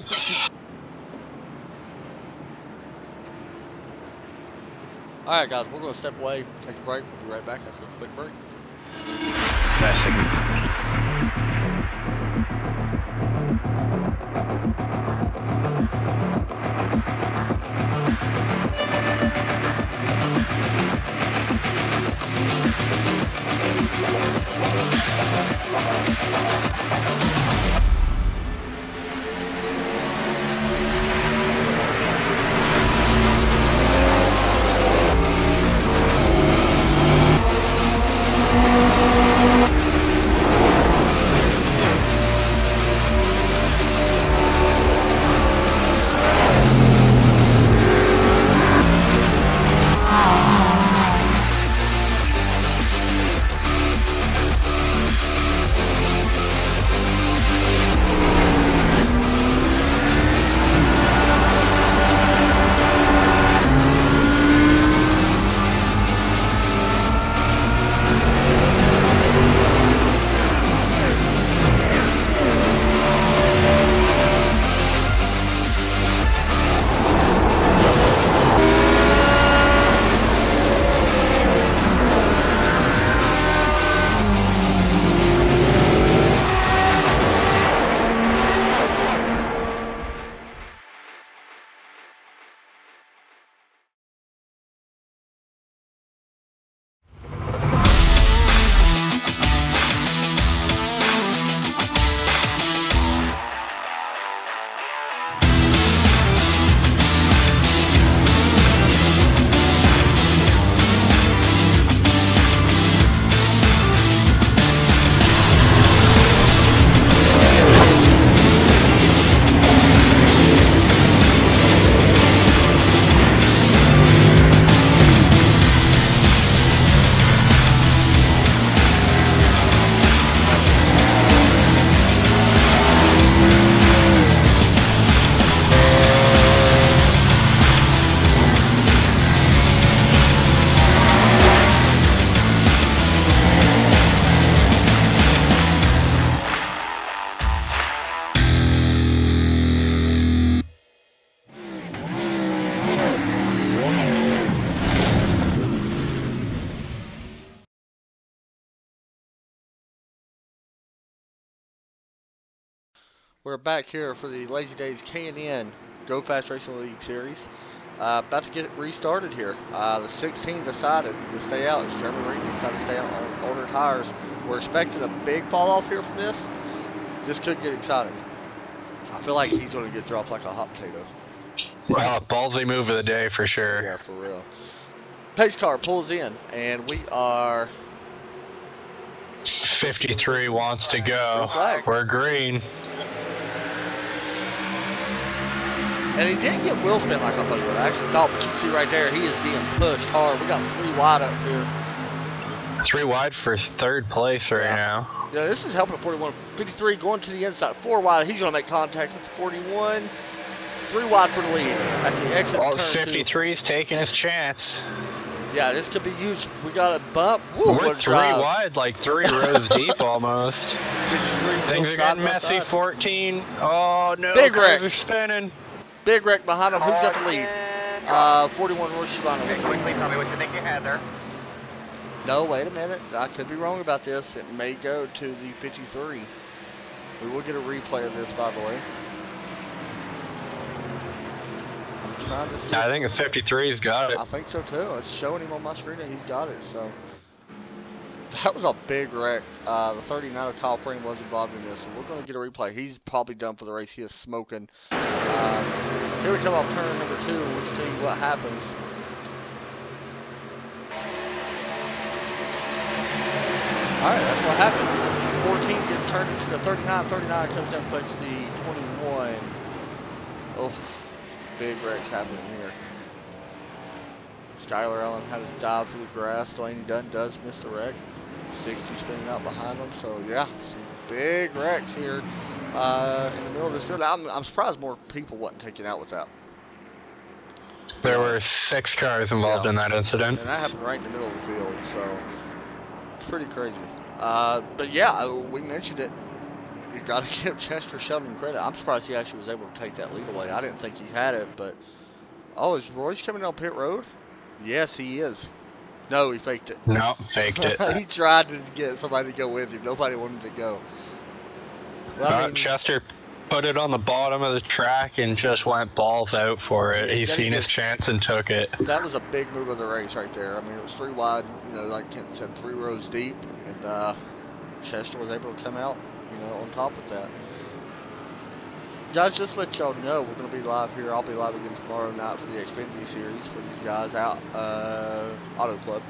A: Alright guys, we're going to step away, take a break. We'll be right back after a quick break.
B: Nice thing.
A: We're back here for the Lazy Days K&N Go Fast Racing League Series. About to get it restarted here. The 16 decided to stay out. It's Jeremy Reed decided to stay out on older tires. We're expecting a big fall off here from this. This could get exciting. I feel like he's going to get dropped like a hot potato.
B: Well, ballsy move of the day for sure.
A: Yeah, for real. Pace car pulls in, and we are...
B: 53 wants to go.
A: Flag.
B: We're green.
A: And he didn't get wheel spin like I thought he would. I actually thought, but you can see right there, he is being pushed hard. We got 3 wide up here.
B: 3 wide for 3rd place right now.
A: Yeah, this is helping at 41. 53 going to the inside. 4 wide. He's going to make contact with 41. 3 wide for the lead at the exit.
B: Well,
A: turn
B: 53's taking his chance.
A: Yeah, this could be huge. We got a bump. Woo,
B: we're 3 wide, like 3 rows deep almost. Things are getting messy. 14. Oh no,
A: big
B: cars
A: wreck.
B: are spinning.
A: Big wreck behind him. Who's got the lead? 41 Roy Shibano.
C: Okay, quickly tell me what you think you had there.
A: No, wait a minute. I could be wrong about this. It may go to the 53. We will get a replay of this, by the way. I'm trying to see.
B: I think the 53's got it.
A: I think so too. It's showing him on my screen that he's got it. So that was a big wreck. The 39 of Kyle Frame was involved in this. So we're going to get a replay. He's probably done for the race. He is smoking. Here we come off turn number 2, and we'll see what happens. Alright, that's what happened. 14 gets turned into the 39. 39 comes down and plays the 21. Oh, big wrecks happening here. Skylar Allen had to dive through the grass. Delaney Dunn does miss the wreck. 60 spinning out behind them. So, yeah, some big wrecks here. In the middle of this field. I'm surprised more people wasn't taken out with that.
B: There were 6 cars involved in that incident.
A: And that happened right in the middle of the field, so it's pretty crazy. But yeah, we mentioned it. You got to give Chester Sheldon credit. I'm surprised he actually was able to take that lead away. I didn't think he had it, but is Royce coming down pit road? Yes, he is. No, he faked it.
B: No, faked it.
A: He tried to get somebody to go with him. Nobody wanted to go. Well, I mean,
B: Chester put it on the bottom of the track and just went balls out for it.
A: Yeah,
B: He's seen his chance and took it.
A: That was a big move of the race right there. I mean, it was 3 wide, like Kent said, 3 rows deep, and Chester was able to come out, on top of that. Guys, just to let y'all know, we're going to be live here. I'll be live again tomorrow night for the Xfinity Series for these guys out, Auto Club.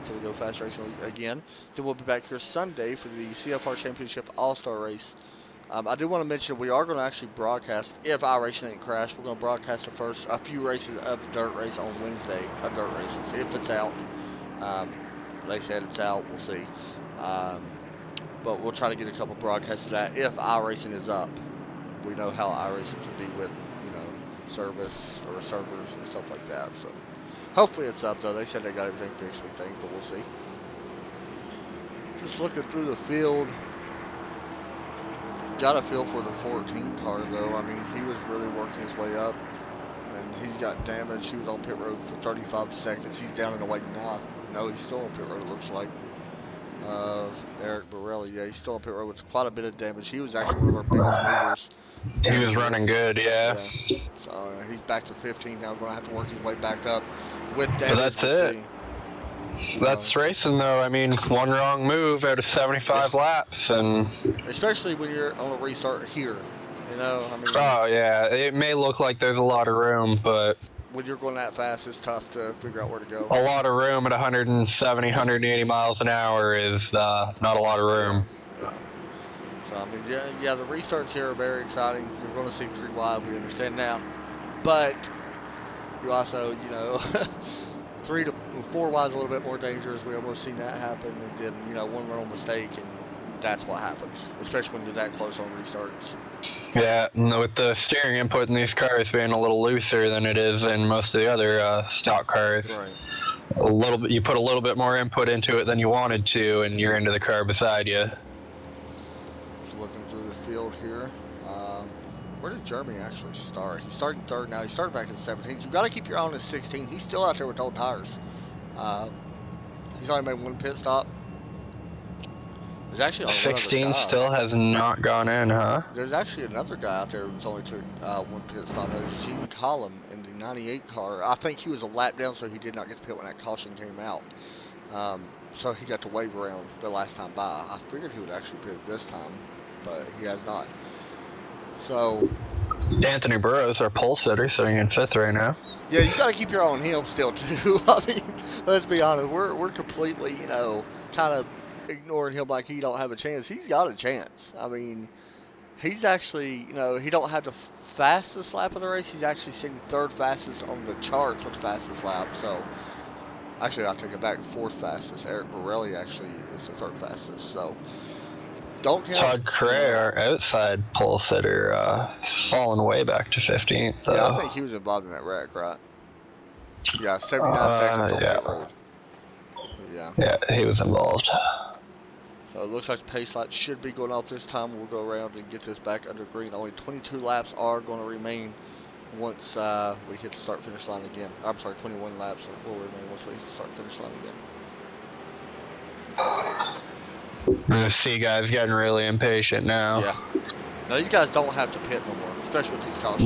A: For the Go Fast Racing League again. Then we'll be back here Sunday for the CFR Championship All-Star Race. I do want to mention we are going to actually broadcast, if iRacing didn't crash, we're going to broadcast a few races of the dirt race on Wednesday, of dirt races, if it's out. They said it's out, we'll see. But we'll try to get a couple broadcasts of that if iRacing is up. We know how iRacing can be with, service or servers and stuff like that, so. Hopefully it's up, though. They said they got everything fixed, we think, but we'll see. Just looking through the field. Got a feel for the 14 car, though. I mean, he was really working his way up, and he's got damage. He was on pit road for 35 seconds. He's down in the white now. No, he's still on pit road, it looks like. Eric Borelli, yeah, he's still on pit road with quite a bit of damage. He was actually one of our biggest movers.
B: He was running good, yeah.
A: So he's back to 15 now. Going to have to work his way back up with damage.
B: But that's it. That's racing, though. I mean, one wrong move out of 75 laps, and
A: especially when you're on a restart here. I mean.
B: Oh yeah, it may look like there's a lot of room, but
A: when you're going that fast, it's tough to figure out where to go.
B: A lot of room at 170, 180 miles an hour is not a lot of room.
A: Yeah. So I mean, yeah, the restarts here are very exciting. You're going to see 3 wide. We understand now, but you also, 3 to 4 wide is a little bit more dangerous. We almost seen that happen, and then one wrong mistake, and that's what happens, especially when you're that close on restarts.
B: Yeah, with the steering input in these cars being a little looser than it is in most of the other stock cars. Right. You put a little bit more input into it than you wanted to, and you're into the car beside you.
A: Just looking through the field here. Where did Jeremy actually start? He started 3rd now. He started back in 17. You got to keep your eye on his 16. He's still out there with old tires. He's only made 1 pit stop. There's actually only one other
B: 16
A: guy.
B: still has not gone in, huh?
A: There's actually another guy out there who's only took one pit stop. That is Gene Collum in the 98 car. I think he was a lap down, so he did not get to pit when that caution came out. So he got to wave around the last time by. I figured he would actually pit this time, but he has not. So
B: Anthony Burrows, our pole sitter, sitting in 5th right now.
A: yeah, you got to keep your eye on him still too. I mean, let's be honest, we're completely, kind of ignoring him like he don't have a chance. He's got a chance. I mean, he's actually, he don't have the fastest lap of the race. He's actually sitting 3rd fastest on the charts with the fastest lap. So actually, I'll take it back, 4th fastest. Eric Borelli actually is the 3rd fastest. So don't count.
B: Todd Cray, our outside pole sitter, fallen way back to 15th, though.
A: Yeah, I think he was involved in that wreck, right? Yeah, 79 seconds on pit road. Yeah.
B: Yeah, he was involved.
A: So it looks like the pace light should be going off this time. We'll go around and get this back under green. Only 22 laps are going to remain once we hit the start-finish line again. I'm sorry, 21 laps will remain once we hit the start-finish line again.
B: We're gonna see guys getting really impatient now.
A: Yeah. Now these guys don't have to pit no more, especially with these cautions.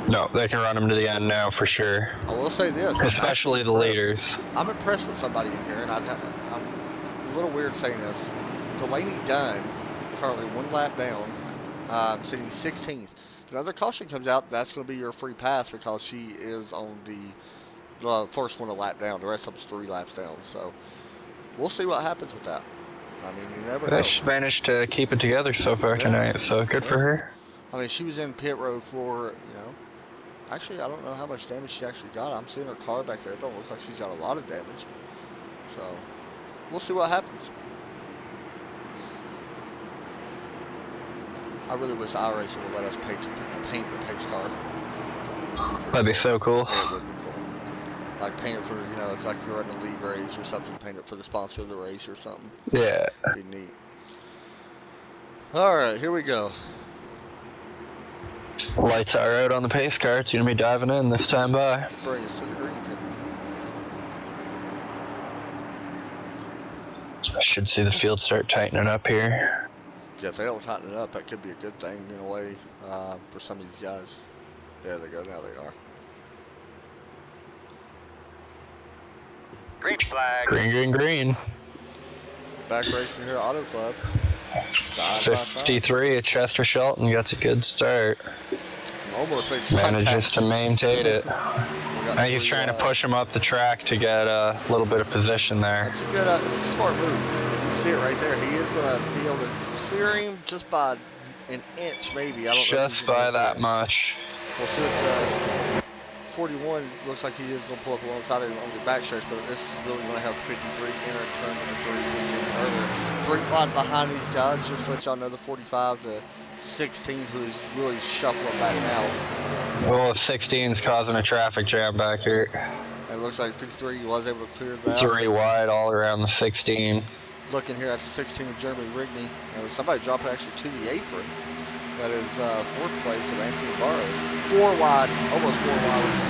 B: No, they can run them to the end now for sure.
A: I will say this.
B: Especially the leaders.
A: I'm impressed with somebody in here, and I'm a little weird saying this. Delaney Dunn, currently 1 lap down, sitting 16th. If another caution comes out, that's going to be your free pass because she is on the first one a lap down. The rest of them's 3 laps down. So we'll see what happens with that. I mean, you never know.
B: She managed to keep it together so far tonight, so good for her.
A: I mean, she was in pit road for, actually, I don't know how much damage she actually got. I'm seeing her car back there. It don't look like she's got a lot of damage. So we'll see what happens. I really wish iRacing would let us paint the pace car.
B: That'd be so cool.
A: Yeah, it would be cool. Like paint it for, if like if you're running a league race or something, paint it for the sponsor of the race or something.
B: Yeah.
A: It'd be neat. Alright, here we go.
B: Lights are out on the pace car. It's going to be diving in this time by.
A: Bring us to the green.
B: I should see the field start tightening up here.
A: Yeah, if they don't tighten it up, that could be a good thing in a way for some of these guys. There they go. Now they are.
C: Green flag.
B: Green, green, green.
A: Back racing here, Auto Club. Side by side.
B: 53 at Chester Shelton gets a good start.
A: Almost makes
B: Manages
A: contact.
B: to maintain it.
A: We got
B: Now he's
A: 3
B: trying to
A: wide.
B: push him up the track to get a little bit of position there.
A: That's a good, it's a smart move. You can see it right there. He is going to be able to clear him just by an inch, maybe. I don't know.
B: Just by that much.
A: We'll see what 41 looks like he is going to pull up alongside it on the backstretch, but this is really going to have 53 enter turn number 3 earlier. 3 wide behind these guys. Just to let y'all know the 45 to 16 who is really shuffling back now.
B: Well, 16's causing a traffic jam back here.
A: It looks like 53 was able to clear that.
B: 3 wide all around the 16.
A: Looking here at the 16 of Jeremy Rigney. Somebody dropped it actually to the apron. That is 4th place of Anthony Barrow. 4 wide, almost 4 wide with 16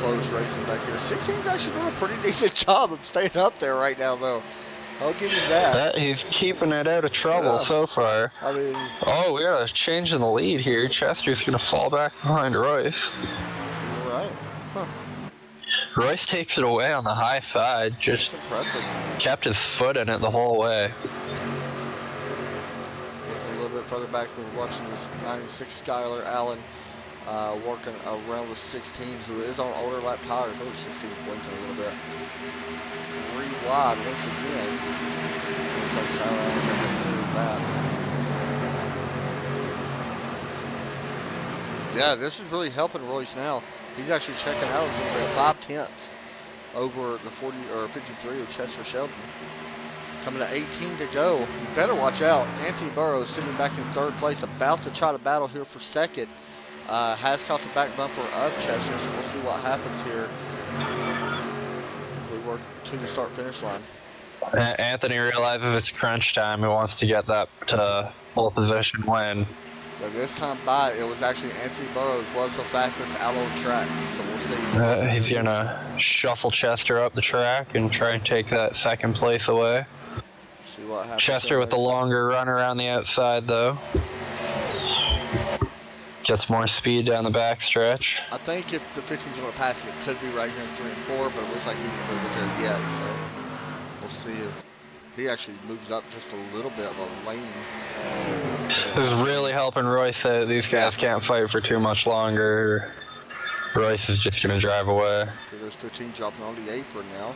A: close racing back here. 16's actually doing a pretty decent job of staying up there right now, though. I'll give him that.
B: He's keeping it out of trouble so far.
A: I mean,
B: oh, we got a change in the lead here. Chester's going to fall back behind Royce.
A: all right. Huh.
B: Royce takes it away on the high side. Just
A: Impressive.
B: kept his foot in it the whole way.
A: A little bit further back, we're watching this 96 Skylar Allen working around the 16, who is on older lap tires. Oh, 16 blinking a little bit. 3 wide once again. Looks like Skylar Allen's able to clear that. Yeah, this is really helping Royce now. He's actually checking out a little bit, 5/10 over the 40 or 53 of Chester Shelton. Coming to 18 to go. You better watch out. Anthony Burrows sitting back in 3rd place, about to try to battle here for 2nd. Has caught the back bumper of Chester, so we'll see what happens here. We work to the start-finish line.
B: Anthony realizes it's crunch time. He wants to get that pole position win.
A: But this time by, it was actually Anthony Burrows was the fastest out on track. So we'll see.
B: He's gonna shuffle Chester up the track and try and take that second place away.
A: See what happens.
B: Chester with the longer run around the outside, though. Gets more speed down the backstretch.
A: I think if the 15's going to pass him, it could be right here in 3 and 4, but it looks like he can move it there yet. So we'll see if he actually moves up just a little bit of a lane.
B: This is really helping Royce out. These guys can't fight for too much longer. Royce is just going to drive away.
A: So there's 15 dropping on the apron now.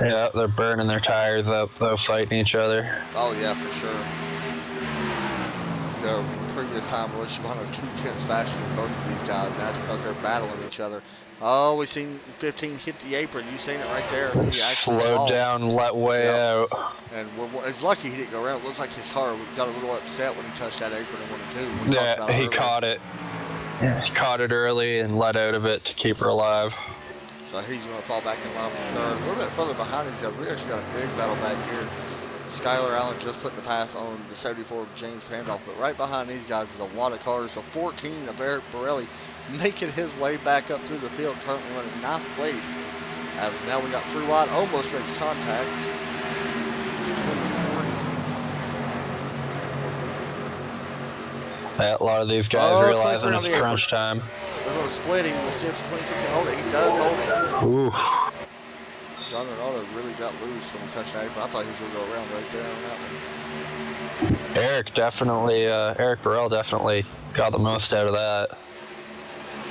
B: Yeah, they're burning their tires up, though, fighting each other.
A: Oh, yeah, for sure. The previous time, Royce Shimano 2/10 faster than both of these guys, and that's because they're battling each other. Oh, we've seen 15 hit the apron. You've seen it right there. He
B: slowed down, let way out.
A: And it's lucky he didn't go around. It looked like his car got a little upset when he touched that apron in 1 and 2.
B: Yeah, he caught it. Yeah, he caught it early and let out of it to keep her alive.
A: So he's going to fall back in line for third. A little bit further behind these guys. We actually got a big battle back here. Skylar Allen just putting the pass on the 74 of James Pandolf, but right behind these guys is a lot of cars. The 14 of Eric Borelli making his way back up through the field, currently running 9th place. As now we got through wide, almost makes contact.
B: Yeah, a lot of these guys realizing it's crunch time.
A: They're going to split him. We'll see if the 22 can hold it. He does hold it.
B: Ooh.
A: John Ronaldo really got loose when he touched that apron. I thought he was going to go around right there on that one.
B: Eric Burrell definitely got the most out of that.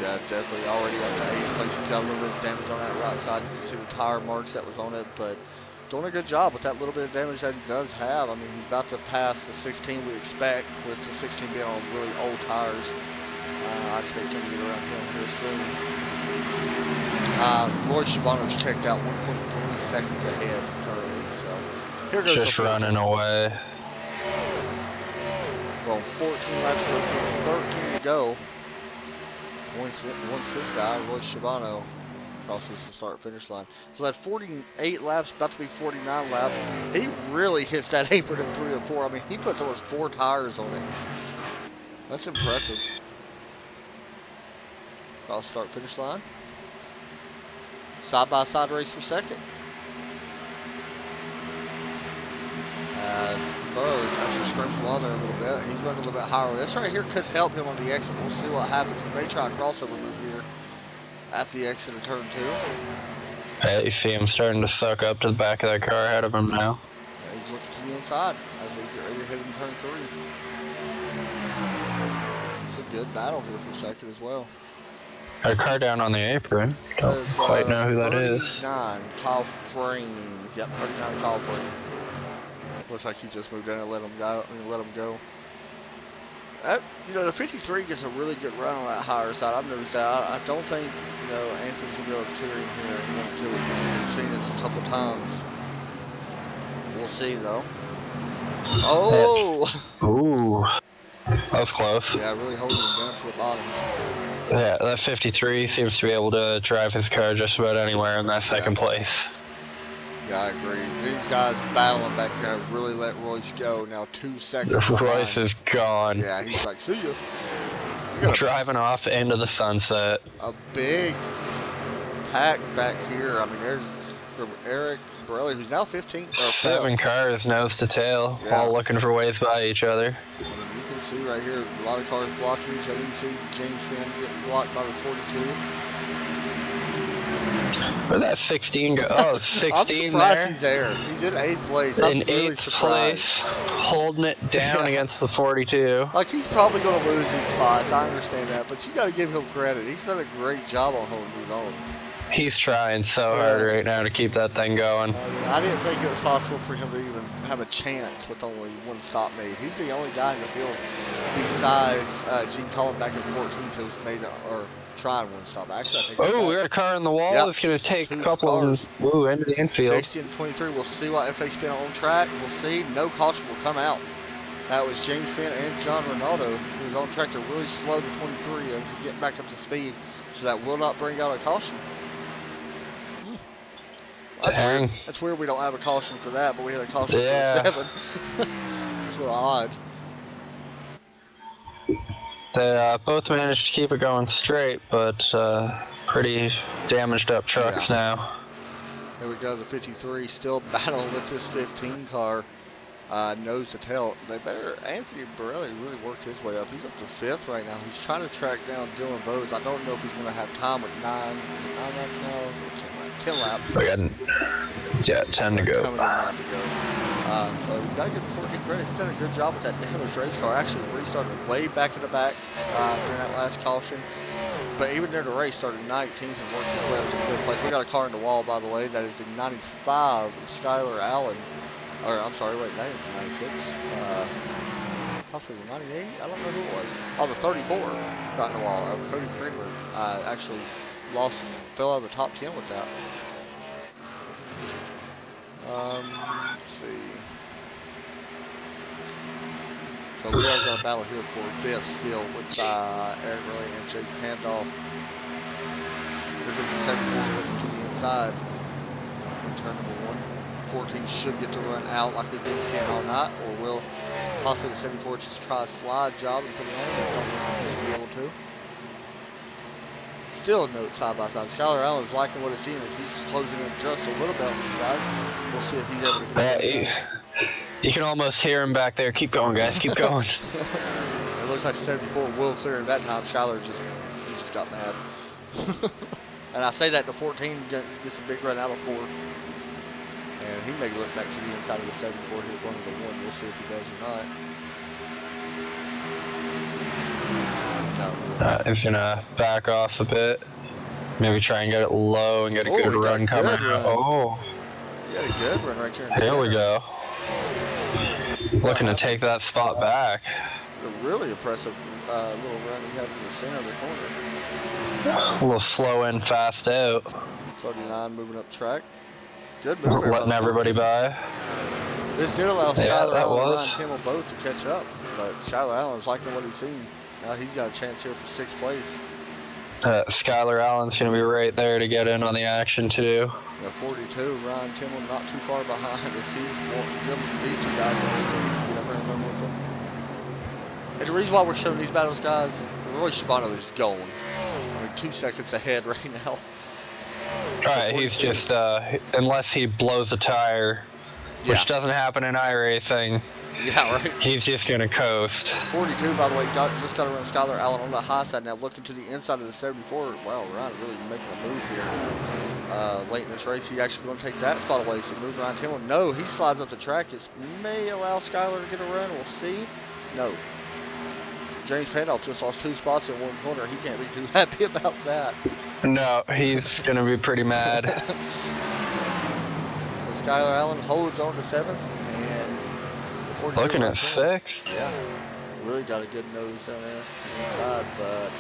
A: Yeah, definitely already up to 8th place. He's got a little bit of damage on that right side. You can see the tire marks that was on it, but doing a good job with that little bit of damage that he does have. I mean, he's about to pass the 16 we expect, with the 16 being on really old tires. I expect him to get around here soon. Roy Shimano's checked out 1.3 seconds ahead currently, so here goes
B: just running away.
A: Well, 14 laps, 13 to go. Once this guy, Roy Shimano, crosses the start-finish line. So that's 48 laps, about to be 49 laps. He really hits that apron in 3 and 4. I mean, he puts almost 4 tires on it. That's impressive. Cross start-finish line. Side-by-side race for second. Burrows actually scrapes the wall there a little bit. He's running a little bit higher. This right here could help him on the exit. We'll see what happens. He may try a crossover move here at the exit of turn 2.
B: Yeah, you see him starting to suck up to the back of that car ahead of him now.
A: Yeah, he's looking to the inside as we get ready to hit in turn 3. It's a good battle here for second as well.
B: Got a car down on the apron. Don't quite know who that is.
A: 39, Kyle Frame. Yep, 39, Kyle Frame. Looks like he just moved in and let him go. The 53 gets a really good run on that higher side. I've noticed that. I don't think, Anthony's going to be able to clear him here. We've seen this a couple times. We'll see, though. Oh!
B: Ooh. That was close.
A: Yeah, really holding him down to the bottom.
B: Yeah, that 53 seems to be able to drive his car just about anywhere in that second place.
A: Yeah, I agree. These guys battling back here have really let Royce go. Now 2 seconds
B: Royce is gone.
A: Yeah, he's like, see ya.
B: Driving off into the sunset.
A: A big pack back here. I mean, there's from Eric Borelli, who's now 15.
B: 7 cars nose to tail, all looking for ways by each other.
A: I mean, you can see right here, a lot of cars blocking each other. You see James Finn getting blocked by the 42.
B: Where'd that 16 go? Oh, 16
A: I'm surprised
B: there.
A: He's there. He's in 8th place.
B: In 8th place, holding it down against the 42.
A: Like, he's probably going to lose these spots. I understand that, but you got to give him credit. He's done a great job on holding his own.
B: He's trying so hard right now to keep that thing going.
A: I didn't think it was possible for him to even have a chance with only 1 stop made. He's the only guy in the field besides Gene Cullen back in 14 who's made or trying 1 stop. Actually, I think
B: we got a car in the wall.
A: Yep.
B: It's going to take
A: 2
B: a couple
A: cars.
B: of into the infield.
A: 60 and 23. We'll see what if they spin on track. We'll see. No caution will come out. That was James Finn and John Ronaldo, who was on track to really slow to 23 as he's getting back up to speed. So that will not bring out a caution. That's weird we don't have a caution for that, but we had a caution for 7. It's a little odd.
B: They both managed to keep it going straight, but pretty damaged up trucks now.
A: Here we go, the 53 still battling with this 15 car. Nose to tail. Anthony Borelli really worked his way up. He's up to 5th right now. He's trying to track down Dylan Bowes. I don't know if he's going to have time with 9 laps now, or 10 laps.
B: We got 10 to go.
A: Coming in 9 to go. So you got to give the 14 credit. He's done a good job with that damaged race car. Actually restarted way back in the back during that last caution. But even during the race, started 19th and worked his way up to 5th place. We got a car in the wall, by the way. That is the 95 of Skylar Allen. Or, I'm sorry, wait, that is 96. Possibly 98? I don't know who it was. Oh, the 34 got in the wall. Cody Creamer actually fell out of the top 10 with that. Let's see. So we are going to battle here for 5th still with Eric Riley and Jake Pandolf. This is the 74 looking to the inside. Turn number 1. 14 should get to run out like they've been seeing all night, or will possibly the 74 just try a slide job and put it on. Be able to. Still no side by side. Skylar Allen is liking what he's seeing. He's closing in just a little bit on the side. We'll see if he's able to get it.
B: You can almost hear him back there. Keep going, guys. Keep going.
A: It looks like 74 will clear in that time. Skylar just got mad. And I say that the 14 gets a big run out of 4. And he may look back to the inside of the 74 here going to the 1. We'll see if he does or not.
B: He's gonna back off a bit. Maybe try and get it low and get a good run coming. Oh.
A: You got a good run right there.
B: Here we go. Looking to take that spot back.
A: A really impressive little run he had in the center of the corner.
B: A little slow in, fast out.
A: 39 moving up track. Good move.
B: Letting everybody by.
A: This did allow Skylar Allen and Ryan Kimmel both to catch up, but Skylar Allen's liking what he's seen. Now he's got a chance here for 6th place.
B: Skylar Allen's going to be right there to get in on the action too.
A: Yeah, 42. Ryan Kimmel not too far behind as these two guys are you never remember with them. And the reason why we're showing these battles, guys, Roy Shibano is going. I mean, 2 seconds ahead right now.
B: Alright, he's just, unless he blows a tire, which doesn't happen in iRacing.
A: Yeah, right.
B: He's just going to coast.
A: 42, by the way, just got to run Skylar Allen on the high side now, looking to the inside of the 74. Wow, Ryan really making a move here. Late in this race, he's actually going to take that spot away. So move Ryan Kimmel. No, he slides up the track. It may allow Skylar to get a run. We'll see. No. James Pandolf just lost 2 spots in 1 corner. He can't be too happy about that.
B: No, he's going to be pretty mad.
A: So Skylar Allen holds on to 7th. And
B: looking at 6th.
A: Yeah. Really got a good nose down there inside, but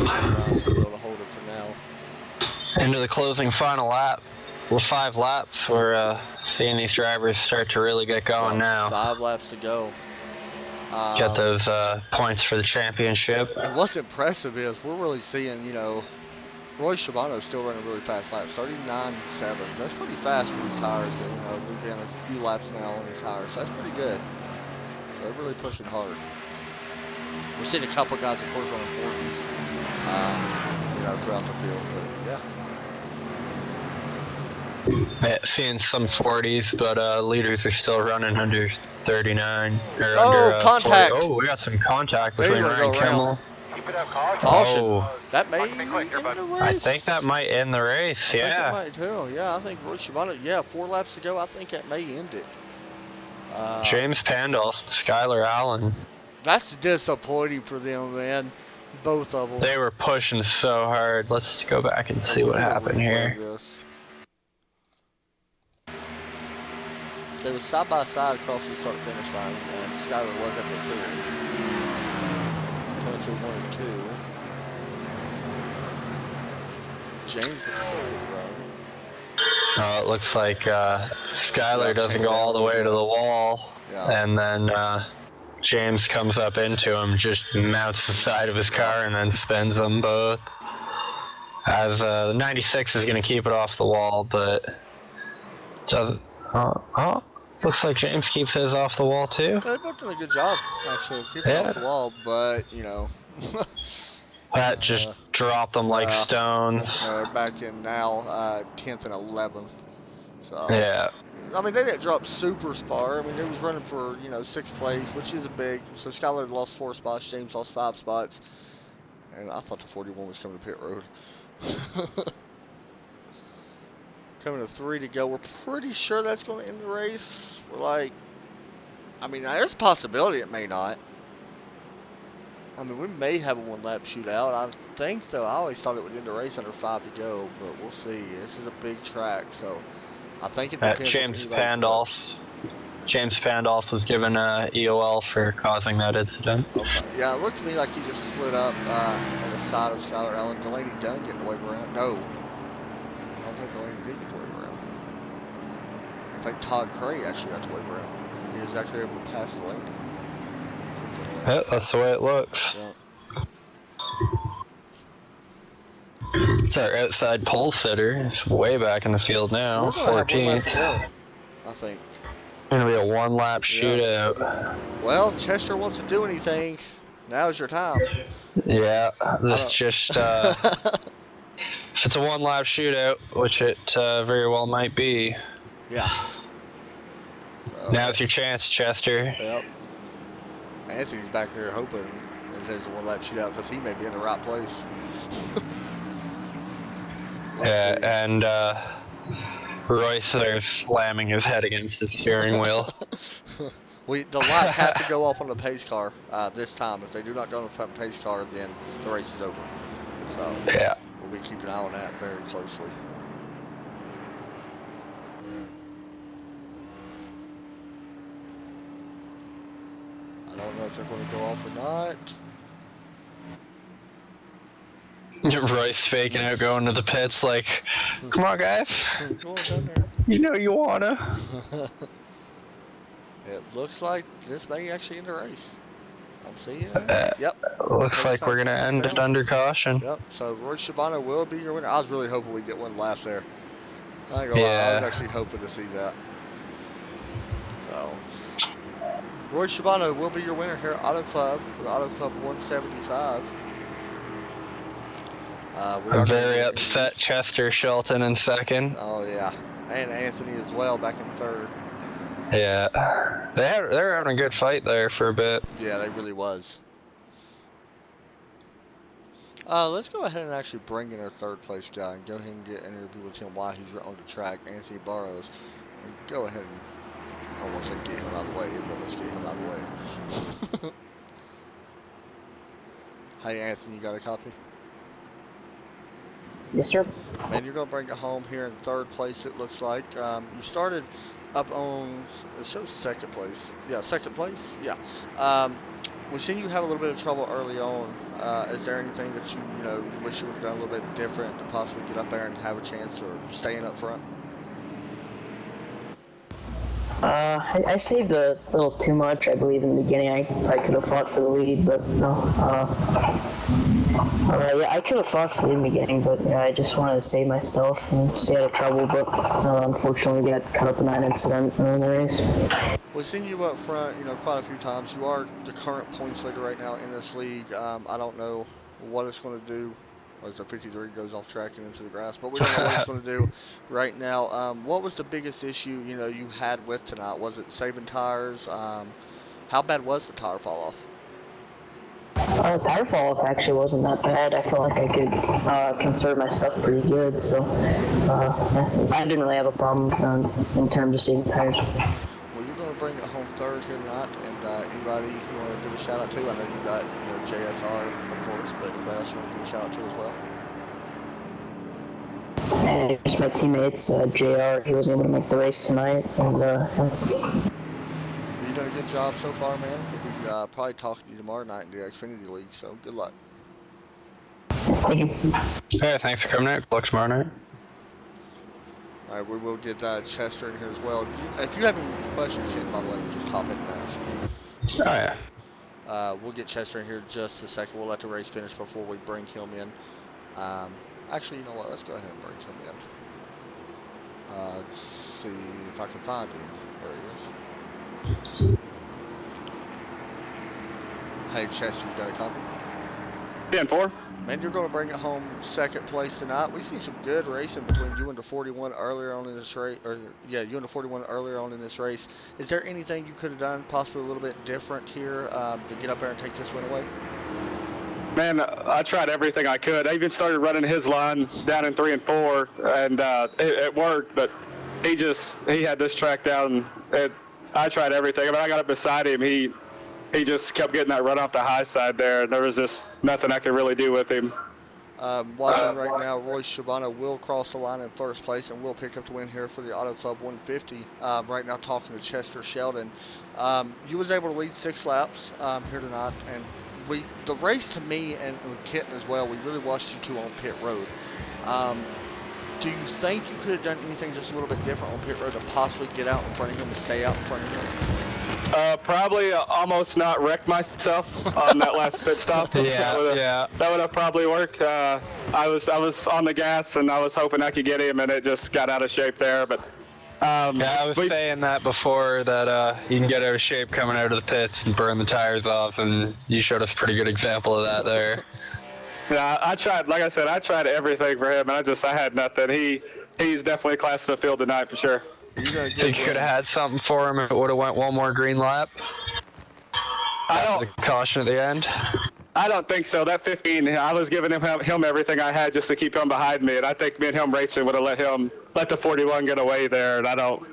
A: Ryan's going to be able to hold it for now.
B: Into the closing final lap. Well, 5 laps. We're seeing these drivers start to really get going now.
A: 5 laps to go.
B: Get those points for the championship.
A: And what's impressive is we're really seeing, you know, Roy Shibano still running really fast laps, 39.7. That's pretty fast for these tires. And, you know, we've been a few laps now on these tires, so that's pretty good. They're really pushing hard. We're seeing a couple guys, of course, running 40s, you know, throughout the field, but yeah.
B: Yeah, seeing some 40s, but leaders are still running under 39 or
A: under
B: contact.
A: 40.
B: Oh, we got some contact between Ryan Kimmel.
C: Keep it up, caution.
A: Caution.
B: Oh.
A: That may
C: Watch me quick here,
A: end the race.
B: I think that might end the race.
A: I
B: Yeah.
A: think it might too. Yeah, I think Roy Shibano. Yeah, 4 laps to go. I think that may end it.
B: James Pandolf, Skylar Allen.
A: That's disappointing for them, man. Both of them.
B: They were pushing so hard. Let's go back and see what happened here.
A: They were side by side across the start finish line, and Skylar was at the clear. 22, 1 and 2. James was
B: It looks like Skylar doesn't go all the way to the wall, and then James comes up into him, just mounts the side of his car, and then spins them both. As the 96 is going to keep it off the wall, but doesn't. Looks like James keeps his off the wall too.
A: They've both done a good job, actually, keeping it off the wall, but, you know,
B: That just dropped them like
A: well,
B: stones.
A: they're back in now 10th and 11th. So,
B: Yeah.
A: I mean, they didn't drop super far. I mean, they was running for, 6th place, which is a big. So, Skylar lost 4 spots. James lost 5 spots. And I thought the 41 was coming to pit road. Coming to 3 to go. We're pretty sure that's going to end the race. We're like, I mean, there's a possibility it may not. I mean, we may have a 1-lap shootout. I think, though, I always thought it would end the race under 5 to go, but we'll see. This is a big track, so I think it depends.
B: James Pandolf was given a EOL for causing that incident.
A: Okay. Yeah, it looked to me like he just slid up on the side of Skylar Allen. Delaney Dunn getting the wave around. No. I don't think Delaney did get the wave around. I think Todd Cray actually got the wave around. He was actually able to pass Delaney.
B: Yep, that's the way it looks.
A: Yeah.
B: It's our outside pole sitter. It's way back in the field now. 14th.
A: I think.
B: Gonna be a 1-lap shootout.
A: Well, if Chester wants to do anything, now's your time.
B: Yeah, this just if it's a 1-lap shootout, which it very well might be.
A: Yeah.
B: Now's your chance, Chester.
A: Yep. Anthony's back here hoping there's a 1-lap shootout because he may be in the right place.
B: Yeah, and Royce there slamming his head against the steering wheel.
A: The lights have to go off on the pace car this time. If they do not go on the pace car, then the race is over. So
B: yeah,
A: we'll be keeping an eye on that very closely. I don't know if they're going to go off or not.
B: Royce faking out going to the pits like, come on guys, you know you wanna.
A: It looks like this may actually end the race. I'm seeing it. Yep.
B: Looks like we're gonna end it under caution.
A: Yep. So Royce Shabano will be your winner. I was really hoping we'd get one lap there. I ain't gonna lie, I was actually hoping to see that. So Royce Shabano will be your winner here at Auto Club for the Auto Club 175.
B: I'm very upset Chester Shelton in 2nd.
A: Oh yeah, and Anthony as well back in 3rd.
B: Yeah, they were having a good fight there for a bit.
A: Yeah, they really was. Let's go ahead and actually bring in our 3rd place guy and go ahead and get an interview with him while he's on the track, Anthony Burrows. And go ahead and, I won't say get him out of the way, but let's get him out of the way. Hey Anthony, you got a copy?
D: Yes, sir.
A: And you're going to bring it home here in 3rd place, it looks like. You started up on, it shows 2nd place. Yeah, 2nd place? Yeah. We've seen you have a little bit of trouble early on. Is there anything that you wish you would have done a little bit different to possibly get up there and have a chance of staying up front?
D: I saved a little too much, I believe, in the beginning. I probably could have fought for the lead, but no. Yeah, I could have fought for the lead in the beginning, but I just wanted to save myself and stay out of trouble, but unfortunately got caught up in that incident in the race.
A: We've seen you up front, quite a few times. You are the current points leader right now in this league. I don't know what it's going to do as the 53 goes off track and into the grass, but we don't know what it's going to do right now. What was the biggest issue, you had with tonight? Was it saving tires? How bad was the tire fall off?
D: Tire fall off actually wasn't that bad. I felt like I could conserve my stuff pretty good, so I didn't really have a problem in terms of saving tires.
A: Well, you're going to bring it home 3rd here tonight, and anybody you want to give a shout out to? I know you got JSR, of course, but anybody else you want to give a shout out to as well?
D: And just my teammates, JR, he was able to make the race tonight, and
A: you've done a good job so far, man. We'll be probably talking to you tomorrow night in the Xfinity League, so good luck.
D: Thank you.
B: Hey, thanks for coming out. Good luck tomorrow night.
A: All right, we will get Chester in here as well. If you have any questions, by the way, just hop in and ask.
B: Oh, yeah.
A: We'll get Chester in here just a second. We'll let the race finish before we bring him in. Actually, you know what? Let's go ahead and bring him in. Let's see if I can find him. There he is. Hey, Chester, you got a copy?
E: 10-4.
A: Man, you're going to bring it home second place tonight. We see some good racing between you and the 41 earlier on in this race. You and the 41 earlier on in this race. Is there anything you could have done possibly a little bit different here to get up there and take this win away?
E: Man, I tried everything I could. I even started running his line down in 3 and 4, and it worked. But he had this track down. I tried everything. I mean, I got up beside him. He just kept getting that run off the high side there, and there was just nothing I could really do with him.
A: Watching right now, Royce Schiavone will cross the line in first place and will pick up the win here for the Auto Club 150. Right now talking to Chester Sheldon. You was able to lead 6 laps here tonight, and the race to me and Kitten as well, we really watched you two on pit road. Do you think you could have done anything just a little bit different on pit road to possibly get out in front of him and stay out in front of him?
E: Probably almost not wrecked myself on that last pit stop. That would have probably worked. I was on the gas and I was hoping I could get him, and it just got out of shape there. But
B: I was saying that before, that you can get out of shape coming out of the pits and burn the tires off, and you showed us a pretty good example of that there.
E: Yeah, I tried. Like I said, I tried everything for him, and I had nothing. He's definitely class of the field tonight for sure.
B: Think you could have had something for him if it would have went one more green lap? The caution at the end?
E: I don't think so. That 15, I was giving him everything I had just to keep him behind me, and I think me and him racing would have let the 41 get away there, and I don't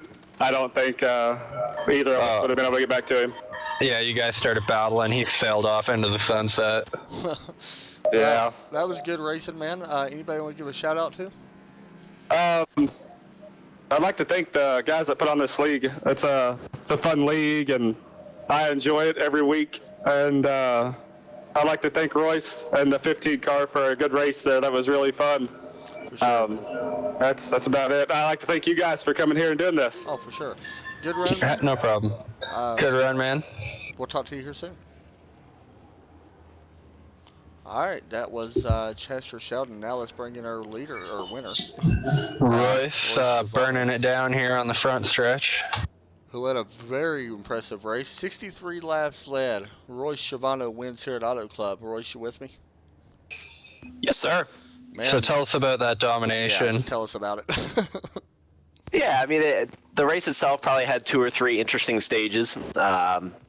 E: think either of us would have been able to get back to him.
B: Yeah, you guys started battling. He sailed off into the sunset.
E: Yeah.
A: That was good racing, man. Anybody want to give a shout out to?
E: I'd like to thank the guys that put on this league. It's a fun league, and I enjoy it every week. And I'd like to thank Royce and the 15 car for a good race there. That was really fun.
A: For sure.
E: That's about it. I'd like to thank you guys for coming here and doing this.
A: Oh, for sure. Good run, man.
B: No problem. Good run, man.
A: We'll talk to you here soon. All right, that was Chester Sheldon. Now let's bring in our leader, or winner.
B: Royce burning it down here on the front stretch.
A: Who had a very impressive race. 63 laps led. Royce Schiavone wins here at Auto Club. Royce, you with me?
F: Yes, sir.
A: Man.
B: So tell us about that domination.
A: Yeah, just tell us about it.
F: Yeah, I mean, the race itself probably had 2 or 3 interesting stages.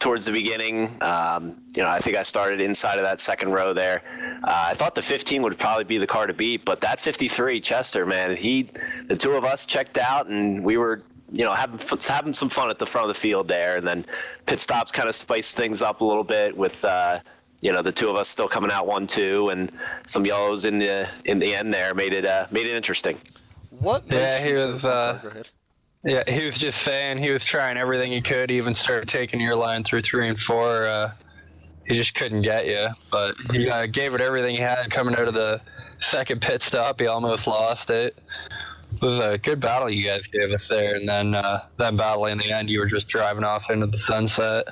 F: Towards the beginning, I think I started inside of that second row there. I thought the 15 would probably be the car to beat, but that 53, Chester, man, the 2 of us checked out, and we were, having some fun at the front of the field there. And then pit stops kind of spiced things up a little bit with, the 2 of us still coming out 1-2, and some yellows in the end there made it interesting.
A: What?
B: Yeah, he was.
A: Go ahead.
B: Yeah, he was just saying he was trying everything he could. He even started taking your line through 3 and 4. He just couldn't get you, but he gave it everything he had coming out of the second pit stop. He almost lost it. It was a good battle you guys gave us there, and then battle in the end, you were just driving off into the sunset.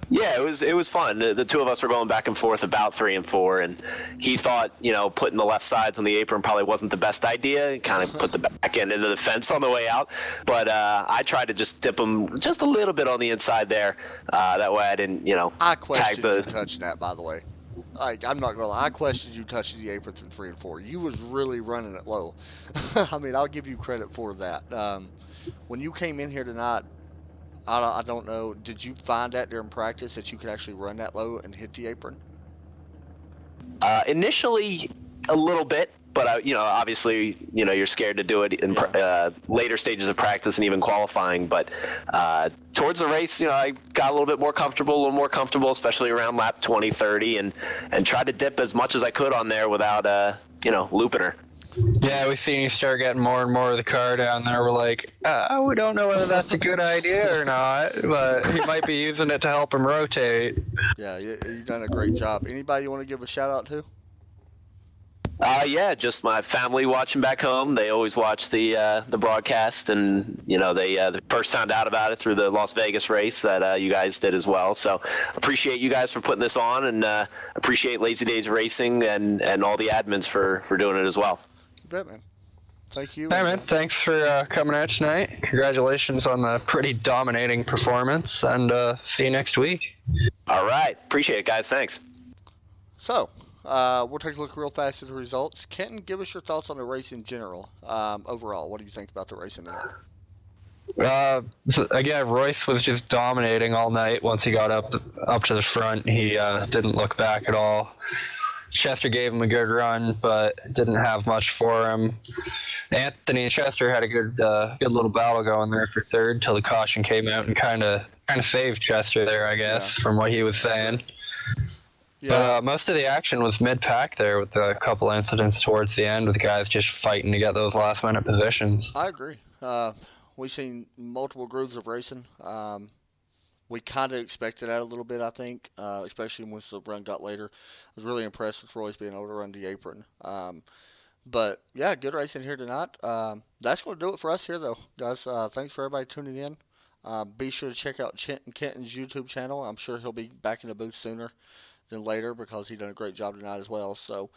F: Yeah, it was fun. The 2 of us were going back and forth about 3 and 4, and he thought, putting the left sides on the apron probably wasn't the best idea. He kind of put the back end into the fence on the way out. But I tried to just dip him just a little bit on the inside there. That way I didn't,
A: I questioned you touching that, by the way. Like, I'm not going to lie. I questioned you touching the apron through 3 and 4. You was really running it low. I mean, I'll give you credit for that. When you came in here tonight, I don't know, did you find that during practice that you could actually run that low and hit the apron?
F: Initially, a little bit, but obviously, you're scared to do it in later stages of practice and even qualifying. But towards the race, I got a little more comfortable, especially around lap 20, 30, and tried to dip as much as I could on there without, looping her.
B: Yeah, we seen you start getting more and more of the car down there. We're like, we don't know whether that's a good idea or not, but he might be using it to help him rotate.
A: Yeah, you've done a great job. Anybody you want to give a shout out to?
F: Yeah, just my family watching back home. They always watch the broadcast, and they first found out about it through the Las Vegas race that you guys did as well. So appreciate you guys for putting this on, and appreciate Lazy Days Racing and all the admins for doing it as well.
A: You bet, man. Thank you.
B: Hey, man, thanks for coming out tonight. Congratulations on the pretty dominating performance, and see you next week.
F: All right. Appreciate it, guys. Thanks.
A: So, we'll take a look real fast at the results. Kenton, give us your thoughts on the race in general. Overall, what do you think about the race in the end?
B: Again, Royce was just dominating all night. Once he got up to the front, he didn't look back at all. Chester gave him a good run, but didn't have much for him. Anthony and Chester had a good little battle going there for third till the caution came out and kind of saved Chester there, I guess, from what he was saying.
A: Yeah.
B: But most of the action was mid-pack there with a couple incidents towards the end with guys just fighting to get those last-minute positions.
A: I agree. We've seen multiple grooves of racing. We kind of expected that a little bit, I think, especially once the run got later. I was really impressed with Royce being able to run the apron. But, yeah, good racing here tonight. That's going to do it for us here, though, guys. Thanks for everybody tuning in. Be sure to check out Kenton's YouTube channel. I'm sure he'll be back in the booth sooner than later because he done a great job tonight as well. So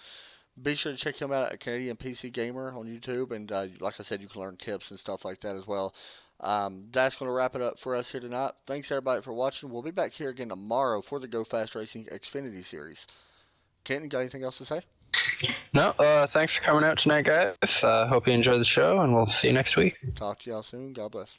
A: be sure to check him out at Canadian PC Gamer on YouTube. And like I said, you can learn tips and stuff like that as well. That's going to wrap it up for us here tonight. Thanks everybody for watching. We'll be back here again tomorrow for the Go Fast Racing Xfinity Series. Kenton, got anything else to say?
B: No, thanks for coming out tonight, guys. Hope you enjoyed the show, and we'll see you next week.
A: Talk to y'all soon. God bless.